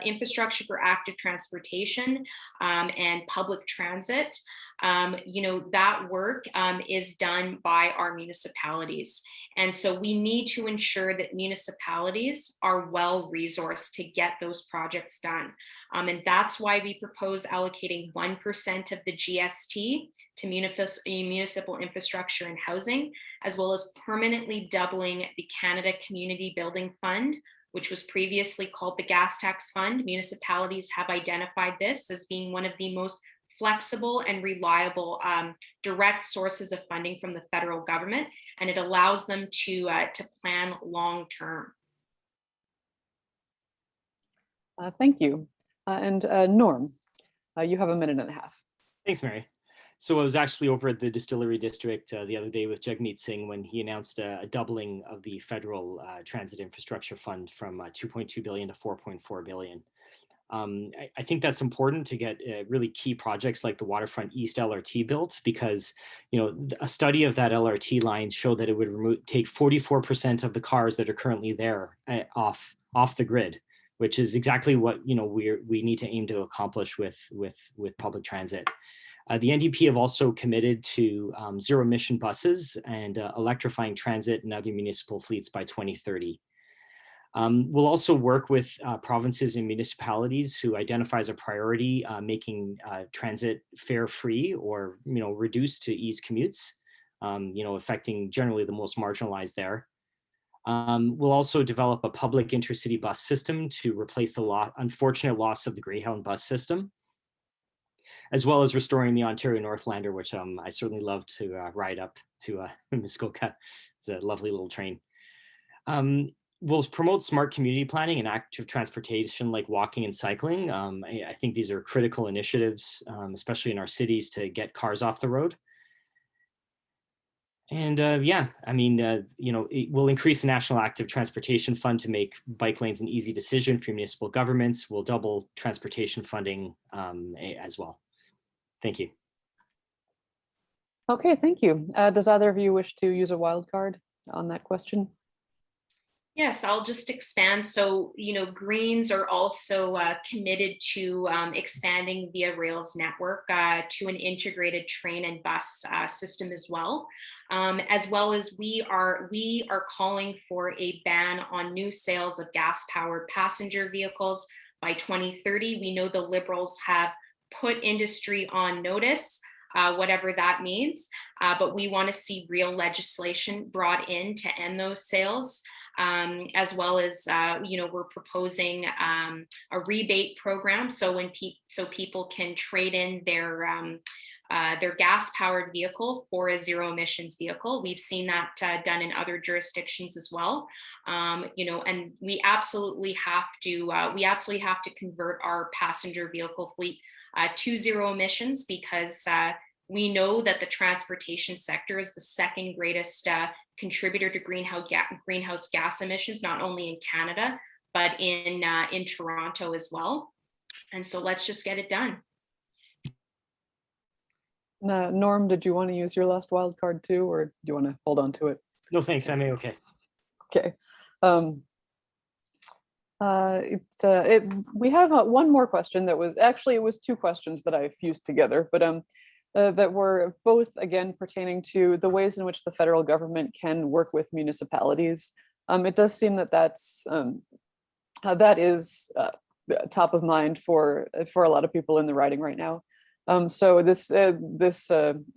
infrastructure for active transportation and public transit, that work is done by our municipalities. And so we need to ensure that municipalities are well resourced to get those projects done. And that's why we propose allocating 1% of the GST to municipal infrastructure and housing, as well as permanently doubling the Canada Community Building Fund, which was previously called the Gas Tax Fund. Municipalities have identified this as being one of the most flexible and reliable direct sources of funding from the federal government, and it allows them to plan long term. Thank you. And Norm, you have a minute and a half. Thanks, Mary. So I was actually over at the Distillery District the other day with Jagmeet Singh when he announced a doubling of the federal transit infrastructure fund from 2.2 billion to 4.4 billion. I think that's important to get really key projects like the Waterfront East LRT built, because a study of that LRT line showed that it would take 44% of the cars that are currently there off the grid, which is exactly what we need to aim to accomplish with public transit. The NDP have also committed to zero emission buses and electrifying transit and other municipal fleets by 2030. We'll also work with provinces and municipalities who identify as a priority, making transit fare free or reduced to ease commutes, affecting generally the most marginalized there. We'll also develop a public intercity bus system to replace the unfortunate loss of the Greyhound bus system, as well as restoring the Ontario Northlander, which I certainly love to ride up to Muskoka. It's a lovely little train. We'll promote smart community planning and active transportation like walking and cycling. I think these are critical initiatives, especially in our cities, to get cars off the road. And it will increase the National Active Transportation Fund to make bike lanes an easy decision for municipal governments. We'll double transportation funding as well. Thank you. Okay, thank you. Does either of you wish to use a wild card on that question? Yes, I'll just expand. So, Greens are also committed to expanding Via Rail's network to an integrated train and bus system as well as we are calling for a ban on new sales of gas-powered passenger vehicles by 2030. We know the Liberals have put industry on notice, whatever that means, but we want to see real legislation brought in to end those sales. As well as, we're proposing a rebate program, so people can trade in their gas-powered vehicle for a zero-emissions vehicle. We've seen that done in other jurisdictions as well. And we absolutely have to convert our passenger vehicle fleet to zero emissions, because we know that the transportation sector is the second greatest contributor to greenhouse gas emissions, not only in Canada, but in Toronto as well. And so let's just get it done. Norm, did you want to use your last wild card too, or do you want to hold on to it? No, thanks. I'm okay. Okay. We have one more question that was actually, it was two questions that I fused together, but that were both, again, pertaining to the ways in which the federal government can work with municipalities. It does seem that that is top of mind for a lot of people in the riding right now. So this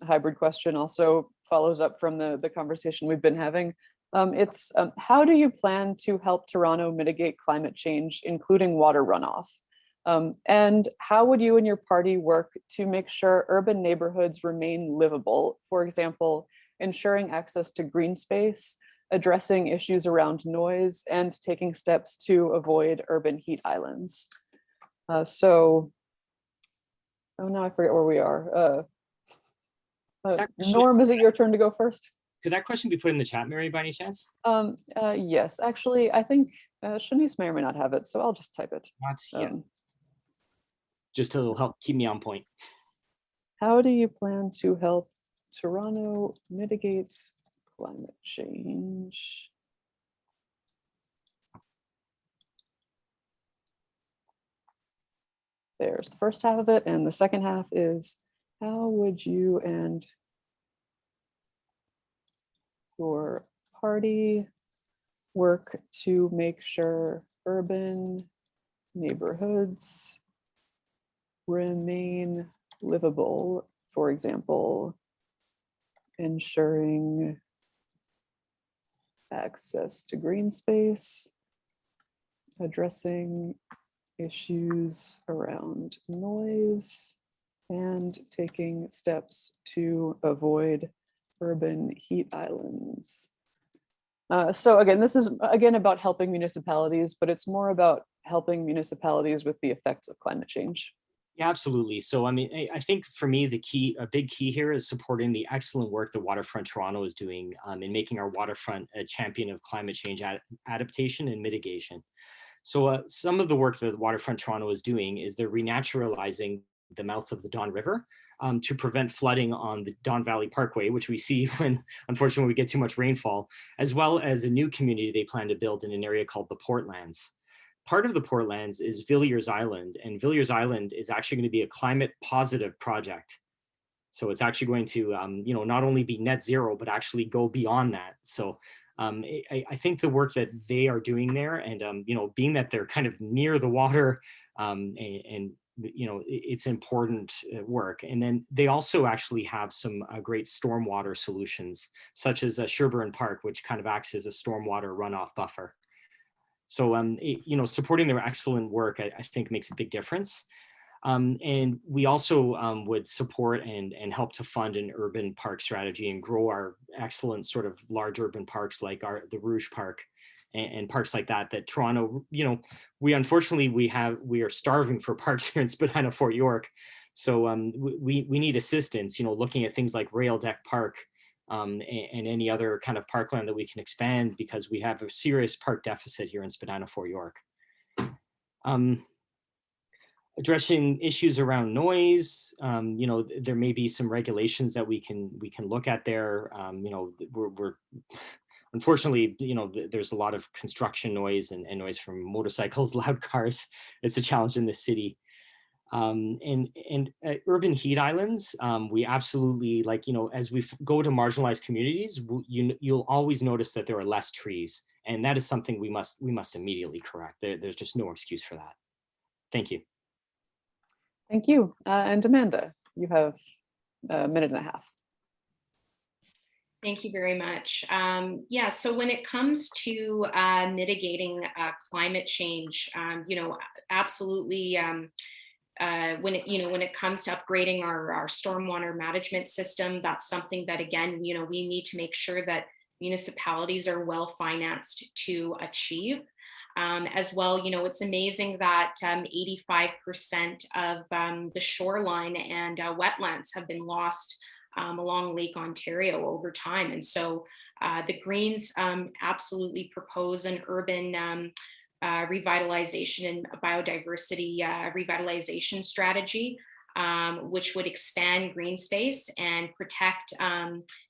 hybrid question also follows up from the conversation we've been having. It's how do you plan to help Toronto mitigate climate change, including water runoff? And how would you and your party work to make sure urban neighborhoods remain livable? For example, ensuring access to green space, addressing issues around noise, and taking steps to avoid urban heat islands. Now I forget where we are. Norm, is it your turn to go first? Could that question be put in the chat, Mary, by any chance? Yes, actually, I think Shanice may or may not have it, so I'll just type it. Just to help keep me on point. How do you plan to help Toronto mitigate climate change? There's the first half of it, and the second half is, how would you and your party work to make sure urban neighborhoods remain livable? For example, ensuring access to green space, addressing issues around noise, and taking steps to avoid urban heat islands. So again, this is about helping municipalities, but it's more about helping municipalities with the effects of climate change. Yeah, absolutely. So, I mean, I think for me, a big key here is supporting the excellent work that Waterfront Toronto is doing in making our waterfront a champion of climate change adaptation and mitigation. So some of the work that Waterfront Toronto is doing is they're renaturalizing the mouth of the Don River to prevent flooding on the Don Valley Parkway, which we see when, unfortunately, we get too much rainfall, as well as a new community they plan to build in an area called the Portlands. Part of the Portlands is Villiers Island, and Villiers Island is actually going to be a climate positive project. So it's actually going to, not only be net zero, but actually go beyond that. So I think the work that they are doing there, and being that they're kind of near the water, it's important work. And then they also actually have some great stormwater solutions, such as Sherburne Park, which kind of acts as a stormwater runoff buffer. So, supporting their excellent work, I think makes a big difference. And we also would support and help to fund an urban park strategy and grow our excellent sort of large urban parks like the Rouge Park and parks like that Toronto, we unfortunately, we are starving for parks here in Spadina, Fort York. So we need assistance, looking at things like Rail Deck Park and any other kind of parkland that we can expand, because we have a serious park deficit here in Spadina, Fort York. Addressing issues around noise, there may be some regulations that we can look at there. We're unfortunately, there's a lot of construction noise and noise from motorcycles, loud cars. It's a challenge in the city. And urban heat islands, we absolutely, as we go to marginalized communities, you'll always notice that there are less trees, and that is something we must immediately correct. There's just no excuse for that. Thank you. Thank you. And Amanda, you have a minute and a half. Thank you very much. So when it comes to mitigating climate change, absolutely. When it comes to upgrading our stormwater management system, that's something that, again, we need to make sure that municipalities are well financed to achieve. As well, it's amazing that 85% of the shoreline and wetlands have been lost along Lake Ontario over time. And so the Greens absolutely propose an urban revitalization and biodiversity revitalization strategy, which would expand green space and protect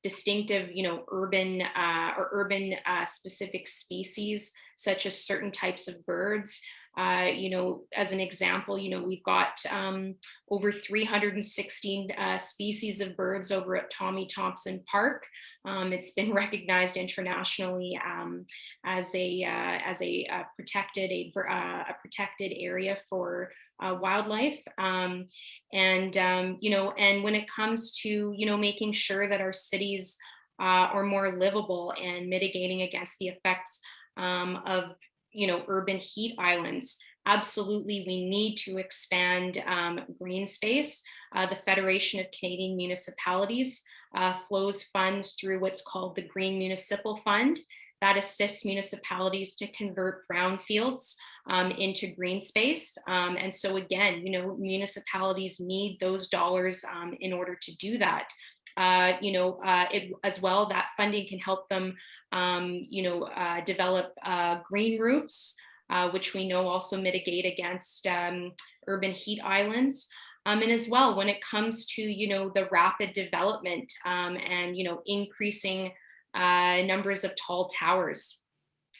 distinctive, urban specific species, such as certain types of birds. As an example, we've got over 316 species of birds over at Tommy Thompson Park. It's been recognized internationally as a protected area for wildlife. And when it comes to making sure that our cities are more livable and mitigating against the effects of urban heat islands, absolutely we need to expand green space. The Federation of Canadian Municipalities flows funds through what's called the Green Municipal Fund that assists municipalities to convert brownfields into green space. And so again, municipalities need those dollars in order to do that. As well, that funding can help them, develop green roofs, which we know also mitigate against urban heat islands. And as well, when it comes to, the rapid development and, increasing numbers of tall towers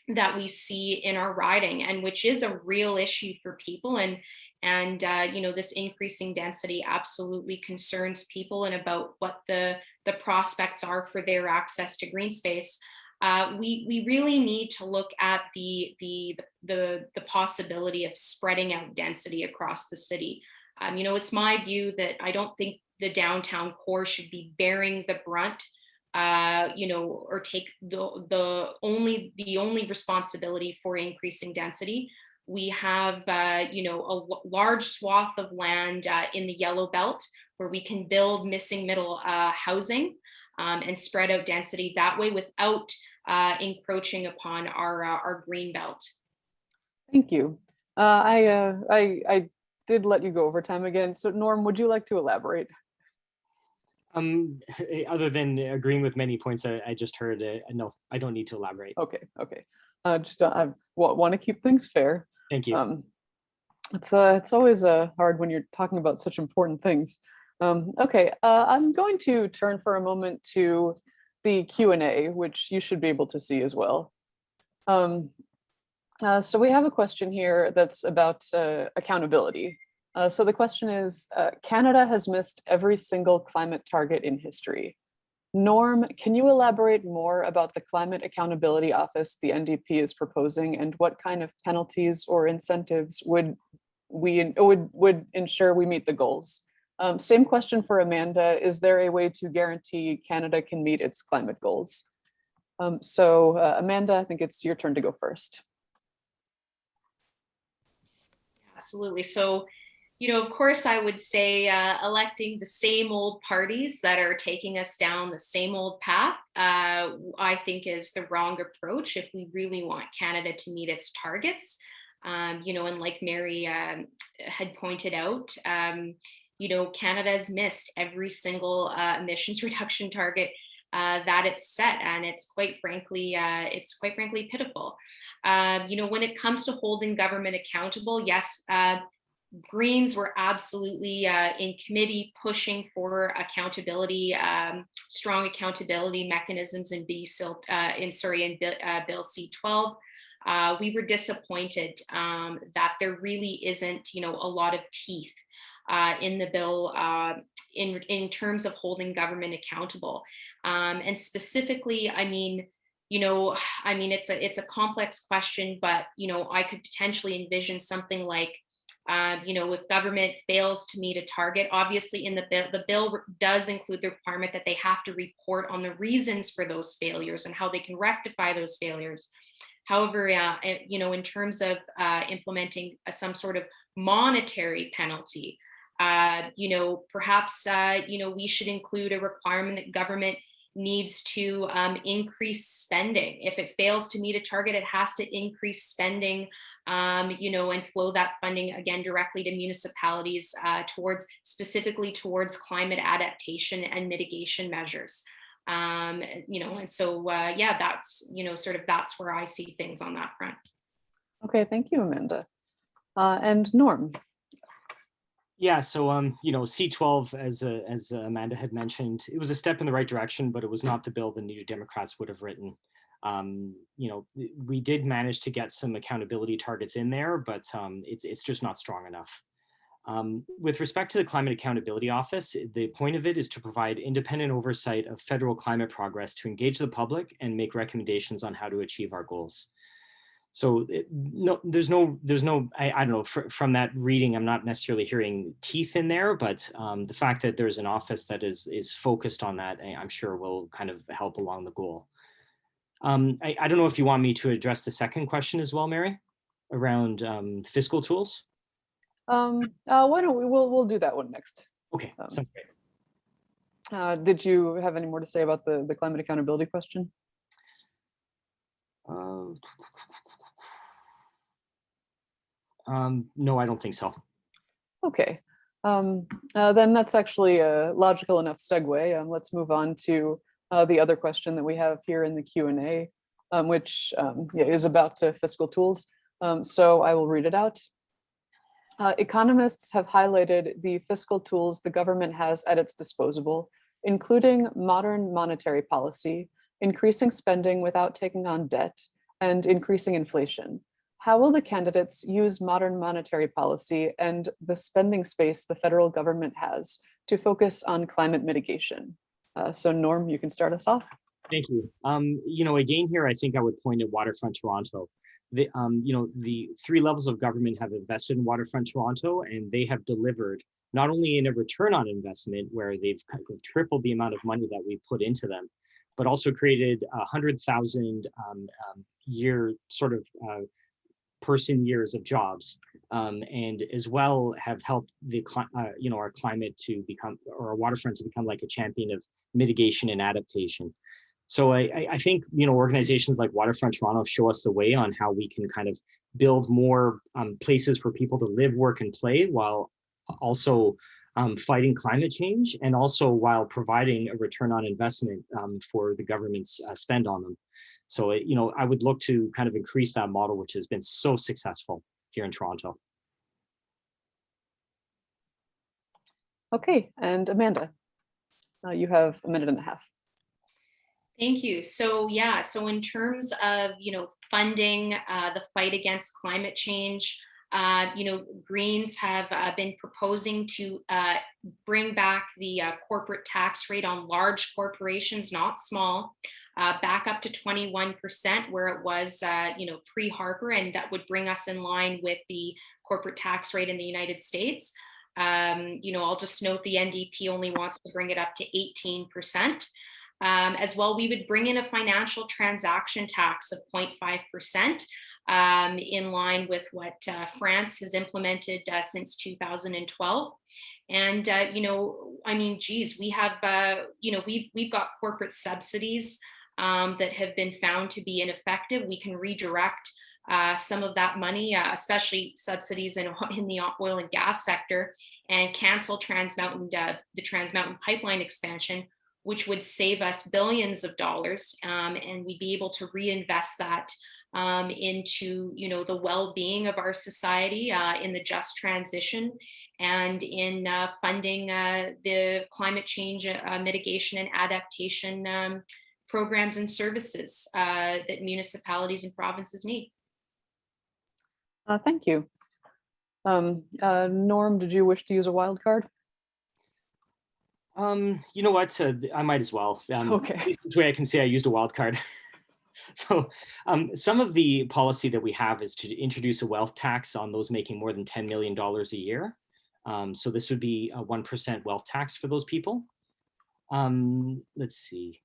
that we see in our riding, and which is a real issue for people. And this increasing density absolutely concerns people and about what the prospects are for their access to green space. We really need to look at the possibility of spreading out density across the city. It's my view that I don't think the downtown core should be bearing the brunt, or take the only responsibility for increasing density. We have, a large swath of land in the Yellow Belt where we can build missing middle housing and spread out density that way without encroaching upon our green belt. Thank you. I did let you go over time again. So Norm, would you like to elaborate? Other than agreeing with many points I just heard, no, I don't need to elaborate. Okay. I want to keep things fair. Thank you. It's always hard when you're talking about such important things. Okay, I'm going to turn for a moment to the Q&A, which you should be able to see as well. So we have a question here that's about accountability. So the question is, Canada has missed every single climate target in history. Norm, can you elaborate more about the Climate Accountability Office the NDP is proposing, and what kind of penalties or incentives would ensure we meet the goals? Same question for Amanda. Is there a way to guarantee Canada can meet its climate goals? Amanda, I think it's your turn to go first. Absolutely. So, of course, I would say electing the same old parties that are taking us down the same old path, I think is the wrong approach if we really want Canada to meet its targets. And like Mary had pointed out, Canada has missed every single emissions reduction target that it's set, and it's quite frankly pitiful. When it comes to holding government accountable, yes, Greens were absolutely in committee pushing for accountability, strong accountability mechanisms in Bill C-12. We were disappointed that there really isn't, a lot of teeth in the bill in terms of holding government accountable. And specifically, it's a complex question, but I could potentially envision something like, if government fails to meet a target, obviously in the bill does include the requirement that they have to report on the reasons for those failures and how they can rectify those failures. However, in terms of implementing some sort of monetary penalty, perhaps, we should include a requirement that government needs to increase spending. If it fails to meet a target, it has to increase spending, and flow that funding again directly to municipalities specifically towards climate adaptation and mitigation measures. And so that's that's where I see things on that front. Okay, thank you, Amanda. And Norm. Yeah, so C-12, as Amanda had mentioned, it was a step in the right direction, but it was not the bill the New Democrats would have written. We did manage to get some accountability targets in there, but it's just not strong enough. With respect to the Climate Accountability Office, the point of it is to provide independent oversight of federal climate progress, to engage the public and make recommendations on how to achieve our goals. So there's no, I don't know, from that reading, I'm not necessarily hearing teeth in there, but the fact that there's an office that is focused on that, I'm sure will kind of help along the goal. I don't know if you want me to address the second question as well, Mary, around fiscal tools. Why don't we'll do that one next. Okay, sounds great. Did you have any more to say about the climate accountability question? No, I don't think so. Okay, then that's actually a logical enough segue. Let's move on to the other question that we have here in the Q&A, which is about fiscal tools. So I will read it out. Economists have highlighted the fiscal tools the government has at its disposal, including modern monetary policy, increasing spending without taking on debt, and increasing inflation. How will the candidates use modern monetary policy and the spending space the federal government has to focus on climate mitigation? So Norm, you can start us off. Thank you. Again here, I think I would point at Waterfront Toronto. The 3 levels of government have invested in Waterfront Toronto, and they have delivered not only in a return on investment where they've kind of tripled the amount of money that we put into them, but also created 100,000 year sort of person years of jobs, and as well have helped our climate to become, or our waterfront to become like a champion of mitigation and adaptation. So I think, organizations like Waterfront Toronto show us the way on how we can kind of build more places for people to live, work, and play, while also fighting climate change, and also while providing a return on investment for the government's spend on them. So, I would look to kind of increase that model, which has been so successful here in Toronto. Okay, and Amanda, you have a minute and a half. Thank you. So yeah, so in terms of, funding the fight against climate change, Greens have been proposing to bring back the corporate tax rate on large corporations, not small, back up to 21%, where it was, pre-Harper, and that would bring us in line with the corporate tax rate in the United States. I'll just note the NDP only wants to bring it up to 18%. As well, we would bring in a financial transaction tax of 0.5%, in line with what France has implemented since 2012. And, we have, we've got corporate subsidies that have been found to be ineffective. We can redirect some of that money, especially subsidies in the oil and gas sector, and cancel the Trans Mountain pipeline expansion, which would save us billions of dollars, and we'd be able to reinvest that into the well-being of our society, in the just transition, and in funding the climate change mitigation and adaptation programs and services that municipalities and provinces need. Thank you. Norm, did you wish to use a wild card? You know what? I might as well. Okay. This way I can say I used a wild card. So some of the policy that we have is to introduce a wealth tax on those making more than $10 million a year. So this would be a 1% wealth tax for those people. Let's see.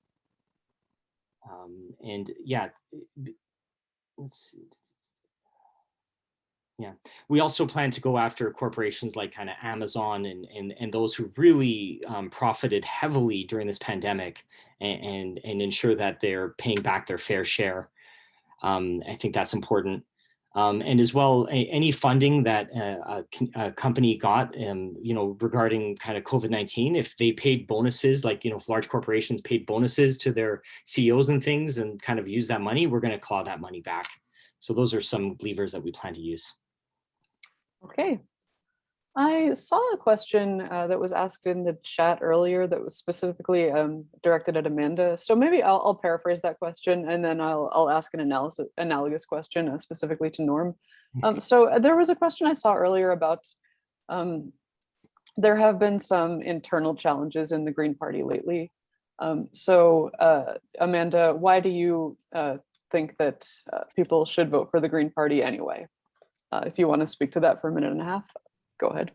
And yeah, let's see. Yeah, we also plan to go after corporations like kind of Amazon and those who really profited heavily during this pandemic, and ensure that they're paying back their fair share. I think that's important. And as well, any funding that a company got, regarding kind of COVID-19, if they paid bonuses, like, if large corporations paid bonuses to their CEOs and things and kind of use that money, we're going to claw that money back. So those are some levers that we plan to use. Okay. I saw a question that was asked in the chat earlier that was specifically directed at Amanda. So maybe I'll paraphrase that question, and then I'll ask an analogous question specifically to Norm. So there was a question I saw earlier about there have been some internal challenges in the Green Party lately. Amanda, why do you think that people should vote for the Green Party anyway? If you want to speak to that for a minute and a half, go ahead.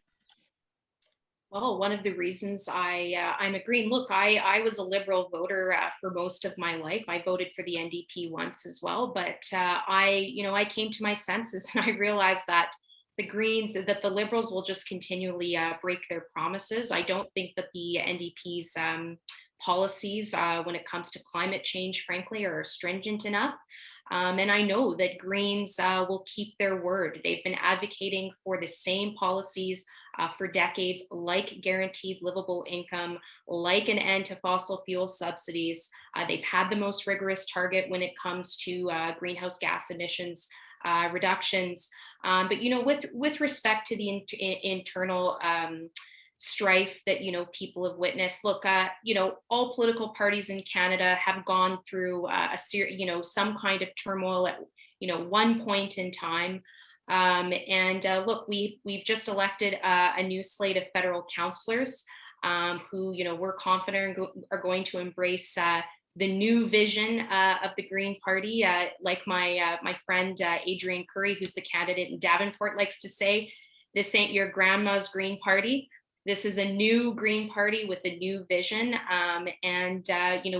Well, one of the reasons I'm a Green, look, I was a Liberal voter for most of my life. I voted for the NDP once as well, but I came to my senses and I realized that the Greens, that the Liberals will just continually break their promises. I don't think that the NDP's policies when it comes to climate change, frankly, are stringent enough. And I know that Greens will keep their word. They've been advocating for the same policies for decades, like guaranteed livable income, like an end to fossil fuel subsidies. They've had the most rigorous target when it comes to greenhouse gas emissions reductions. But with respect to the internal strife that people have witnessed, look, all political parties in Canada have gone through some kind of turmoil at one point in time. Look, we've just elected a new slate of federal councillors who we're confident are going to embrace the new vision of the Green Party. Like my friend Adrian Curry, who's the candidate in Davenport, likes to say, this ain't your grandma's Green Party. This is a new Green Party with a new vision.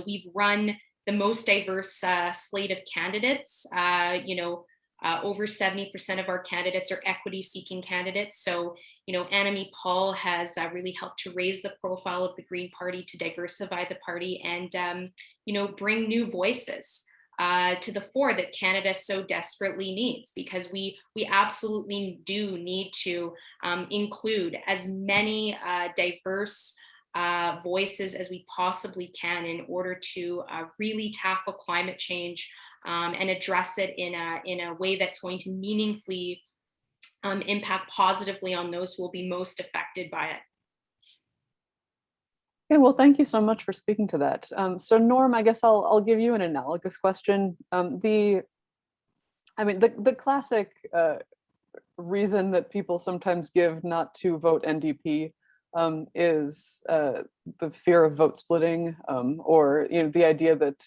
We've run the most diverse slate of candidates. Over 70% of our candidates are equity-seeking candidates. So, Annamie Paul has really helped to raise the profile of the Green Party, to diversify the party, and bring new voices to the fore that Canada so desperately needs, because we absolutely do need to include as many diverse voices as we possibly can in order to really tackle climate change and address it in a way that's going to meaningfully impact positively on those who will be most affected by it. Okay, well, thank you so much for speaking to that. So Norm, I guess I'll give you an analogous question. The classic reason that people sometimes give not to vote NDP is the fear of vote splitting, or the idea that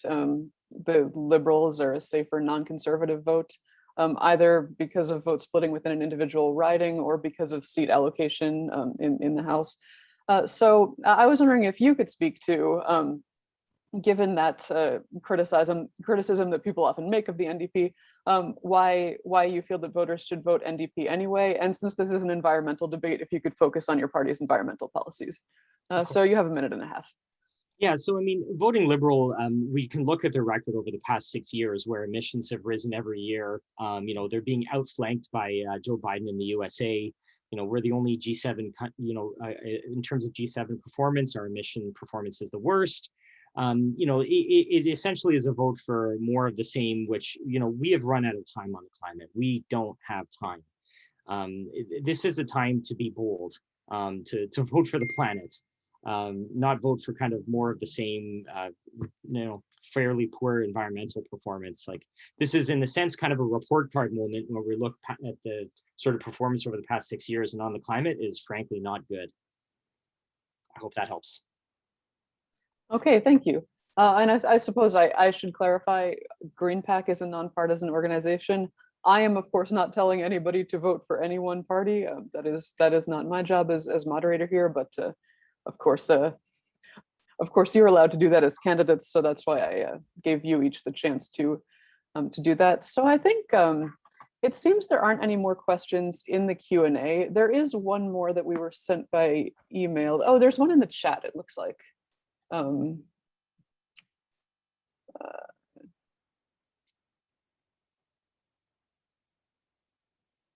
the Liberals are a safer non-conservative vote, either because of vote splitting within an individual riding or because of seat allocation in the House. So I was wondering if you could speak to, given that criticism that people often make of the NDP, why you feel that voters should vote NDP anyway, and since this is an environmental debate, if you could focus on your party's environmental policies. So you have a minute and a half. Yeah, so I mean, voting Liberal, we can look at their record over the past 6 years where emissions have risen every year. They're being outflanked by Joe Biden in the USA. We're the only G7, in terms of G7 performance, our emission performance is the worst. It essentially is a vote for more of the same, which, we have run out of time on the climate. We don't have time. This is a time to be bold, to vote for the planet, not vote for kind of more of the same, fairly poor environmental performance. Like, this is in a sense kind of a report card moment where we look at the sort of performance over the past 6 years and on the climate is frankly not good. I hope that helps. Okay, thank you. And I suppose I should clarify, GreenPAC is a nonpartisan organization. I am, of course, not telling anybody to vote for any one party. That is not my job as moderator here, but of course, you're allowed to do that as candidates. So that's why I gave you each the chance to do that. So I think it seems there aren't any more questions in the Q&A. There is one more that we were sent by email. Oh, there's one in the chat, it looks like.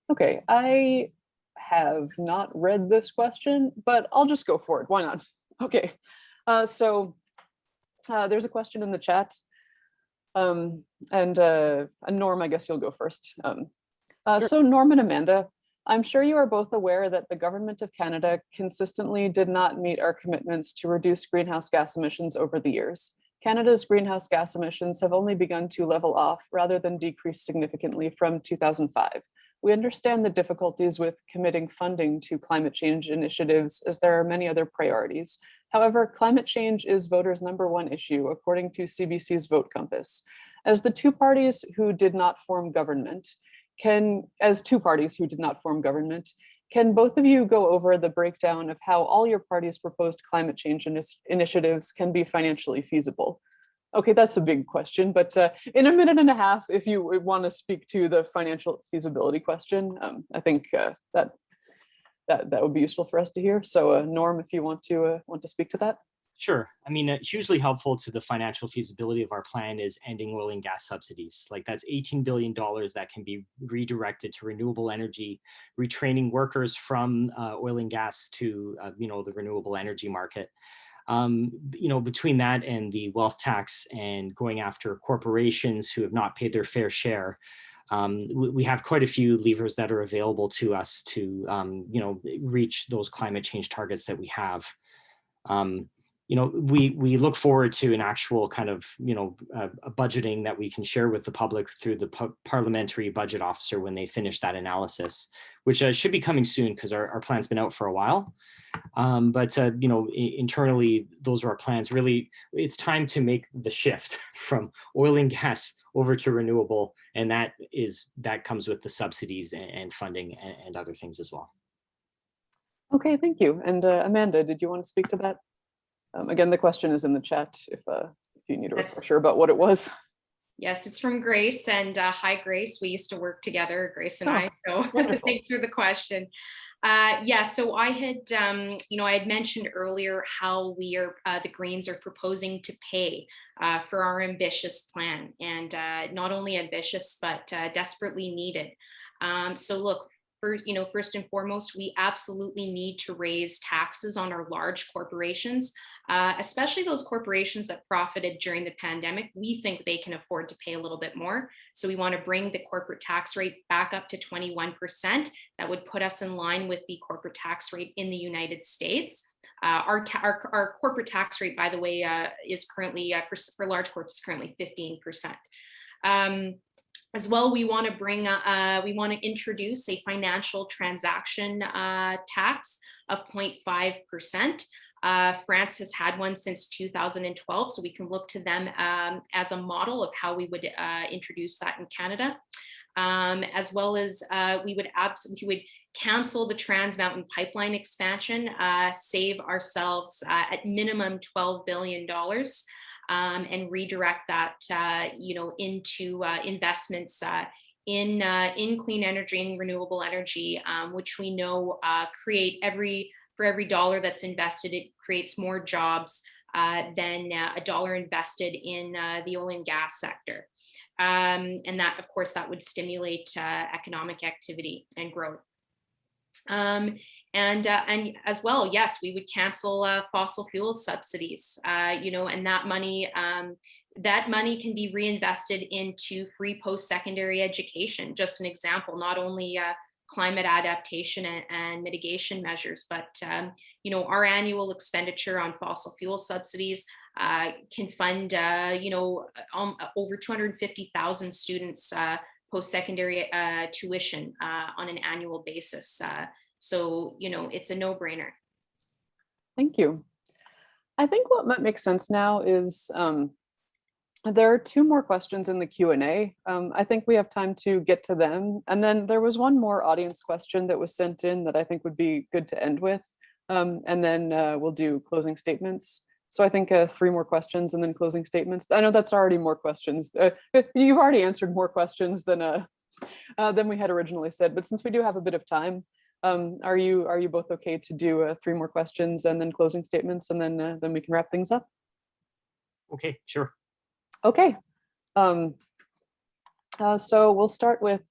Okay, I have not read this question, but I'll just go for it. Why not? Okay, so there's a question in the chat. And Norm, I guess you'll go first. Sure. So Norm and Amanda, I'm sure you are both aware that the government of Canada consistently did not meet our commitments to reduce greenhouse gas emissions over the years. Canada's greenhouse gas emissions have only begun to level off rather than decrease significantly from 2005. We understand the difficulties with committing funding to climate change initiatives, as there are many other priorities. However, climate change is voters' #1 issue, according to CBC's Vote Compass. As two parties who did not form government, can both of you go over the breakdown of how all your party's proposed climate change initiatives can be financially feasible? Okay, that's a big question, but in a minute and a half, if you want to speak to the financial feasibility question, I think that would be useful for us to hear. So Norm, if you want to speak to that. Sure. I mean, hugely helpful to the financial feasibility of our plan is ending oil and gas subsidies. Like, that's $18 billion that can be redirected to renewable energy, retraining workers from oil and gas to, the renewable energy market. Between that and the wealth tax and going after corporations who have not paid their fair share, we have quite a few levers that are available to us to, reach those climate change targets that we have. We look forward to an actual kind of, a budgeting that we can share with the public through the parliamentary budget officer when they finish that analysis, which should be coming soon because our plan's been out for a while. But internally, those are our plans. Really, it's time to make the shift from oil and gas over to renewable, and that comes with the subsidies and funding and other things as well. Okay, thank you. And Amanda, did you want to speak to that? Again, the question is in the chat if you need a refresher about what it was. Yes, it's from Grace, and hi Grace, we used to work together, Grace and I, so thanks for the question. So I had, I had mentioned earlier how we are, the Greens are proposing to pay for our ambitious plan, and not only ambitious, but desperately needed. So look, first and foremost, we absolutely need to raise taxes on our large corporations, especially those corporations that profited during the pandemic. We think they can afford to pay a little bit more. So we want to bring the corporate tax rate back up to 21%. That would put us in line with the corporate tax rate in the United States. Our corporate tax rate, by the way, is currently, for large corps, is currently 15%. As well, we want to introduce a financial transaction tax of 0.5%. France has had one since 2012, so we can look to them as a model of how we would introduce that in Canada. As well as we would cancel the Trans Mountain Pipeline expansion, save ourselves at minimum $12 billion. And redirect that, into investments in clean energy and renewable energy, which we know for every dollar that's invested, it creates more jobs than a dollar invested in the oil and gas sector. And that, of course, that would stimulate economic activity and growth. And as well, yes, we would cancel fossil fuel subsidies, and that money can be reinvested into free post-secondary education. Just an example, not only climate adaptation and mitigation measures, but our annual expenditure on fossil fuel subsidies can fund over 250,000 students post-secondary tuition on an annual basis. So, it's a no-brainer. Thank you. I think what might make sense now is there are two more questions in the Q&A. I think we have time to get to them. And then there was one more audience question that was sent in that I think would be good to end with. And then we'll do closing statements. So I think 3 more questions and then closing statements. I know that's already more questions. You've already answered more questions than we had originally said. But since we do have a bit of time, are you both okay to do 3 more questions and then closing statements, and then we can wrap things up? Okay, sure. Okay. So we'll start with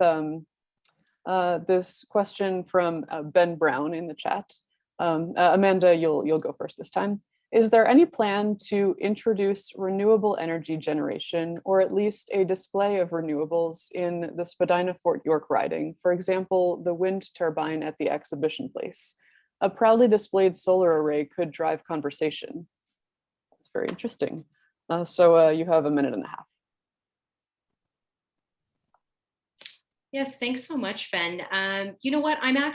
this question from Ben Brown in the chat. Amanda, you'll go first this time. Is there any plan to introduce renewable energy generation, or at least a display of renewables in the Spadina Fort York riding? For example, the wind turbine at the exhibition place. A proudly displayed solar array could drive conversation. That's very interesting. So you have a minute and a half. Yes, thanks so much, Ben. You know what? I'm not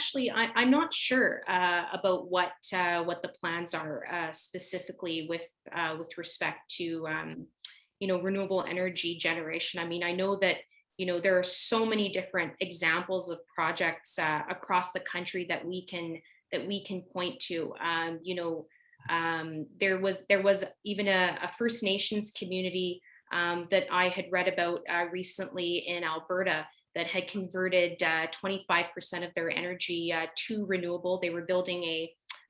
sure about what the plans are specifically with respect to renewable energy generation. I mean, I know that there are so many different examples of projects across the country that we can point to. There was even a First Nations community that I had read about recently in Alberta that had converted 25% of their energy to renewable. They were building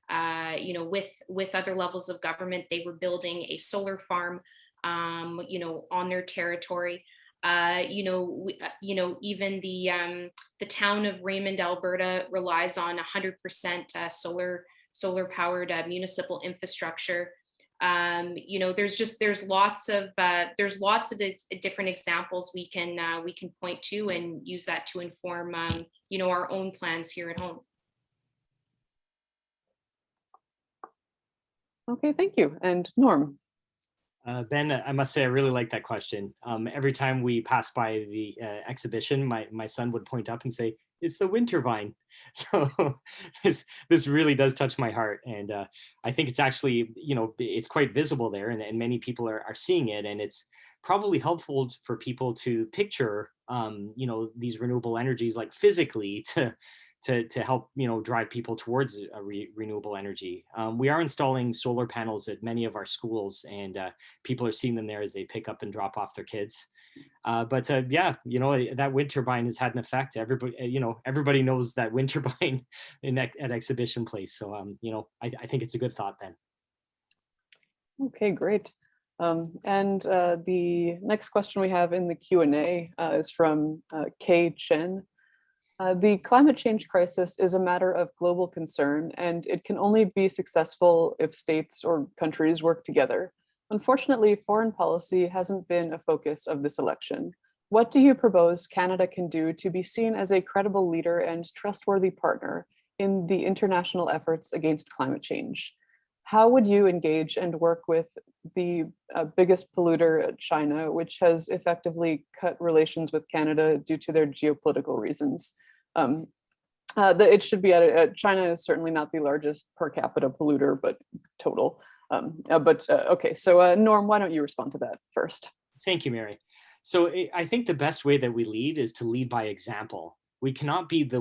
with other levels of government, they were building a solar farm, on their territory. Even the town of Raymond, Alberta relies on 100% solar powered municipal infrastructure. There's lots of different examples we can point to and use that to inform our own plans here at home. Okay, thank you. And Norm. Ben, I must say I really like that question. Every time we pass by the exhibition, my son would point up and say, "It's the wind turbine." So this really does touch my heart, and I think it's actually it's quite visible there, and many people are seeing it, and it's probably helpful for people to picture these renewable energies like physically to help drive people towards renewable energy. We are installing solar panels at many of our schools, and people are seeing them there as they pick up and drop off their kids. But that wind turbine has had an effect. Everybody knows that wind turbine at Exhibition Place. So I think it's a good thought, Ben. Okay, great. And the next question we have in the Q&A is from Kay Chen. The climate change crisis is a matter of global concern, and it can only be successful if states or countries work together. Unfortunately, foreign policy hasn't been a focus of this election. What do you propose Canada can do to be seen as a credible leader and trustworthy partner in the international efforts against climate change? How would you engage and work with the biggest polluter, China, which has effectively cut relations with Canada due to their geopolitical reasons? It should be added, China is certainly not the largest per capita polluter, but total. Okay, so Norm, why don't you respond to that first? Thank you, Mary. So I think the best way that we lead is to lead by example. We cannot be the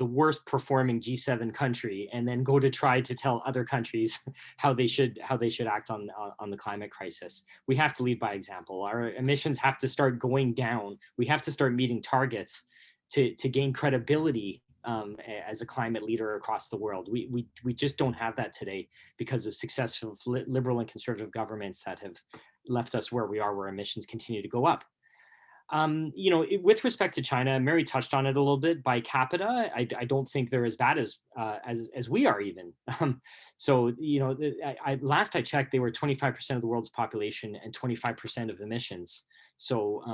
worst performing G7 country and then go to try to tell other countries how they should act on the climate crisis. We have to lead by example. Our emissions have to start going down. We have to start meeting targets to gain credibility as a climate leader across the world. We just don't have that today because of successful liberal and conservative governments that have left us where we are, where emissions continue to go up. With respect to China, Mary touched on it a little bit. By capita, I don't think they're as bad as we are even. Last I checked, they were 25% of the world's population and 25% of emissions. So,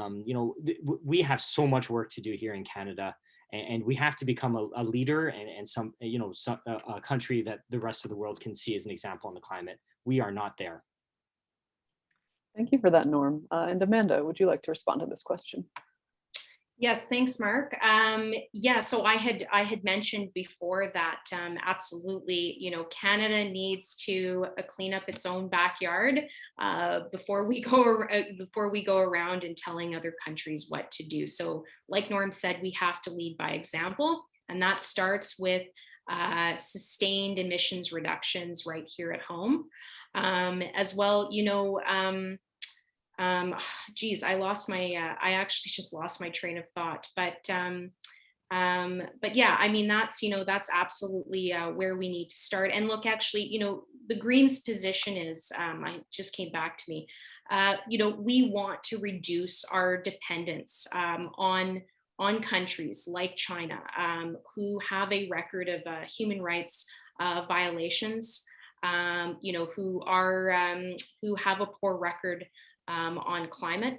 we have so much work to do here in Canada, and we have to become a leader and a country that the rest of the world can see as an example on the climate. We are not there. Thank you for that, Norm. And Amanda, would you like to respond to this question? Yes, thanks, Mark. So I had mentioned before that absolutely, Canada needs to clean up its own backyard before we go around and telling other countries what to do. So, like Norm said, we have to lead by example, and that starts with sustained emissions reductions right here at home, as well. I actually just lost my train of thought, but yeah, I mean, that's absolutely where we need to start. And look, actually, the Greens position is, I just came back to me, we want to reduce our dependence on countries like China, who have a record of human rights violations, who have a poor record on climate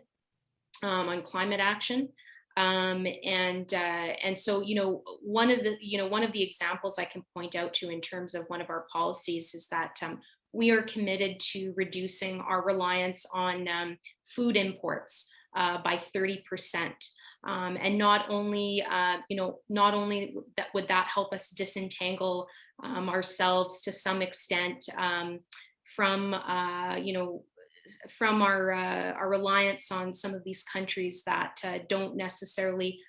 action, and so one of the examples I can point out to in terms of one of our policies is that we are committed to reducing our reliance on food imports by 30%. And not only would that help us disentangle ourselves to some extent from our reliance on some of these countries that don't necessarily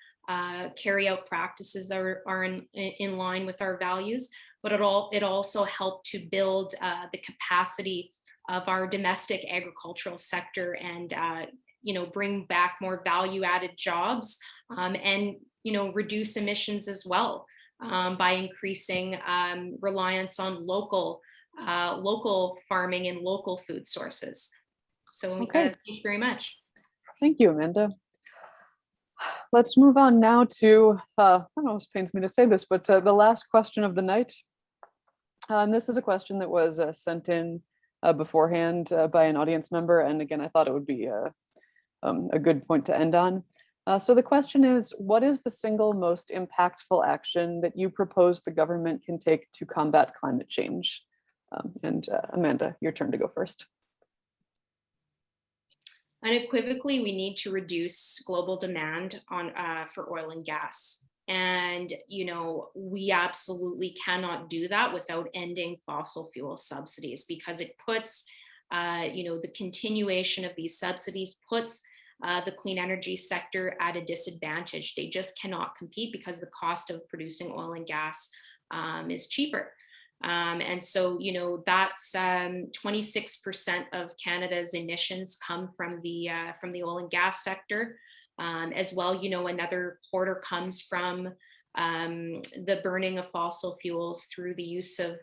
carry out practices that are in line with our values, but it also helped to build the capacity of our domestic agricultural sector and bring back more value-added jobs and reduce emissions as well by increasing reliance on local farming and local food sources. So okay. Thank you very much. Thank you, Amanda. Let's move on now to, I don't know if it pains me to say this, but the last question of the night. And this is a question that was sent in beforehand by an audience member. And again, I thought it would be a good point to end on. So the question is, what is the single most impactful action that you propose the government can take to combat climate change? Amanda, your turn to go first. Unequivocally, we need to reduce global demand for oil and gas. And, we absolutely cannot do that without ending fossil fuel subsidies, because it puts, the continuation of these subsidies puts the clean energy sector at a disadvantage. They just cannot compete because the cost of producing oil and gas is cheaper. And so, that's 26% of Canada's emissions come from the oil and gas sector. As well, another quarter comes from the burning of fossil fuels through the use of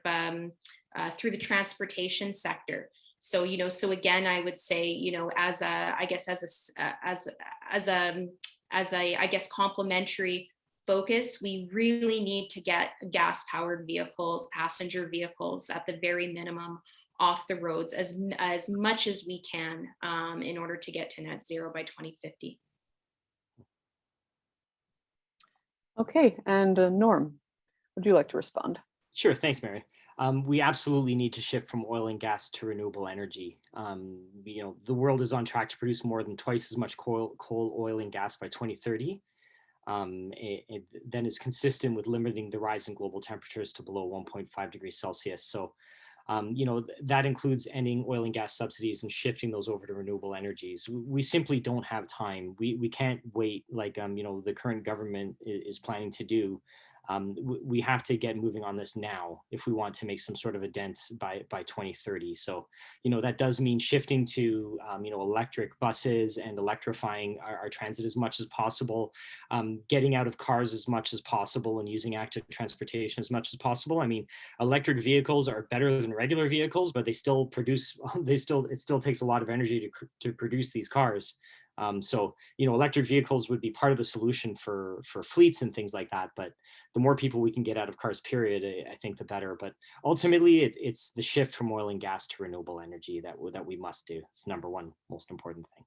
through the transportation sector. So, so again, I would say, as a complementary focus, we really need to get gas-powered vehicles, passenger vehicles at the very minimum off the roads as much as we can in order to get to net zero by 2050. Okay, and Norm, would you like to respond? Sure, thanks, Mary. We absolutely need to shift from oil and gas to renewable energy. The world is on track to produce more than twice as much coal, oil, and gas by 2030. Then is consistent with limiting the rise in global temperatures to below 1.5 degrees Celsius. So, that includes ending oil and gas subsidies and shifting those over to renewable energies. We simply don't have time. We can't wait like, the current government is planning to do. We have to get moving on this now if we want to make some sort of a dent by 2030. So, that does mean shifting to, electric buses and electrifying our transit as much as possible, getting out of cars as much as possible and using active transportation as much as possible. I mean, electric vehicles are better than regular vehicles, but it still takes a lot of energy to produce these cars. So, electric vehicles would be part of the solution for fleets and things like that. But the more people we can get out of cars, period, I think the better. But ultimately, it's the shift from oil and gas to renewable energy that we must do. It's number one most important thing.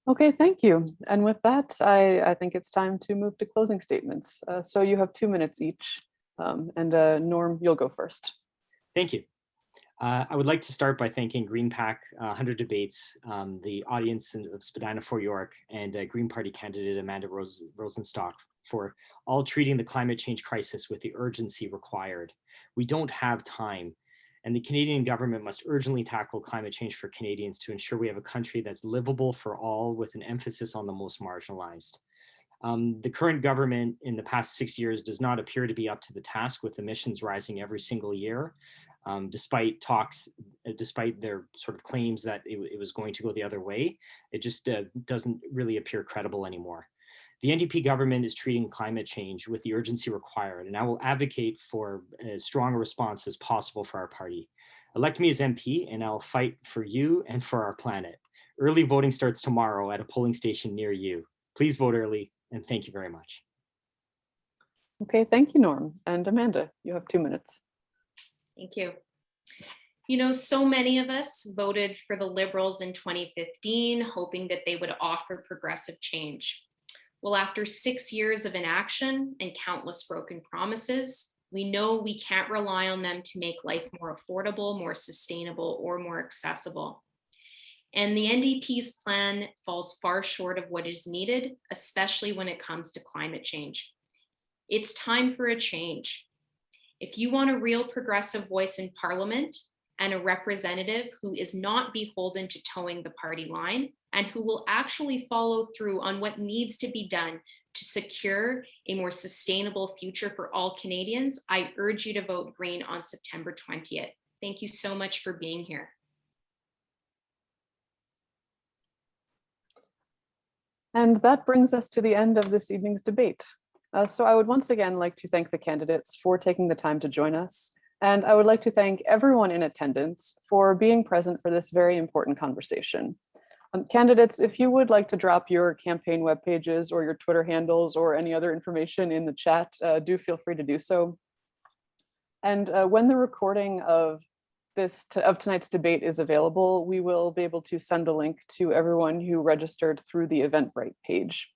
Okay, thank you. And with that, I think it's time to move to closing statements. So you have 2 minutes each. And Norm, you'll go first. Thank you. I would like to start by thanking GreenPAC, 100 Debates, the audience of Spadina for York, and Green Party candidate Amanda Rosenstock for all treating the climate change crisis with the urgency required. We don't have time, and the Canadian government must urgently tackle climate change for Canadians to ensure we have a country that's livable for all with an emphasis on the most marginalized. The current government in the past 6 years does not appear to be up to the task, with emissions rising every single year. Despite their sort of claims that it was going to go the other way, it just doesn't really appear credible anymore. The NDP government is treating climate change with the urgency required, and I will advocate for as strong a response as possible for our party. Elect me as MP, and I'll fight for you and for our planet. Early voting starts tomorrow at a polling station near you. Please vote early, and thank you very much. Okay, thank you, Norm. And Amanda, you have 2 minutes. Thank you. So many of us voted for the Liberals in 2015, hoping that they would offer progressive change. Well, after 6 years of inaction and countless broken promises, we know we can't rely on them to make life more affordable, more sustainable, or more accessible. And the NDP's plan falls far short of what is needed, especially when it comes to climate change. It's time for a change. If you want a real progressive voice in Parliament and a representative who is not beholden to towing the party line and who will actually follow through on what needs to be done to secure a more sustainable future for all Canadians, I urge you to vote Green on September 20th. Thank you so much for being here. And that brings us to the end of this evening's debate. So I would once again like to thank the candidates for taking the time to join us. And I would like to thank everyone in attendance for being present for this very important conversation. Candidates, if you would like to drop your campaign web pages or your Twitter handles or any other information in the chat, do feel free to do so. And when the recording of tonight's debate is available, we will be able to send a link to everyone who registered through the Eventbrite page.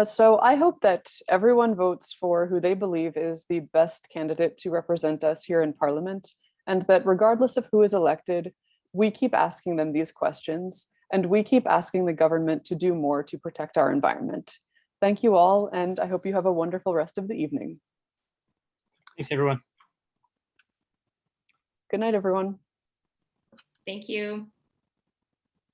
So I hope that everyone votes for who they believe is the best candidate to represent us here in Parliament, and that regardless of who is elected, we keep asking them these questions, and we keep asking the government to do more to protect our environment. Thank you all, and I hope you have a wonderful rest of the evening. Thanks, everyone. Good night, everyone. Thank you.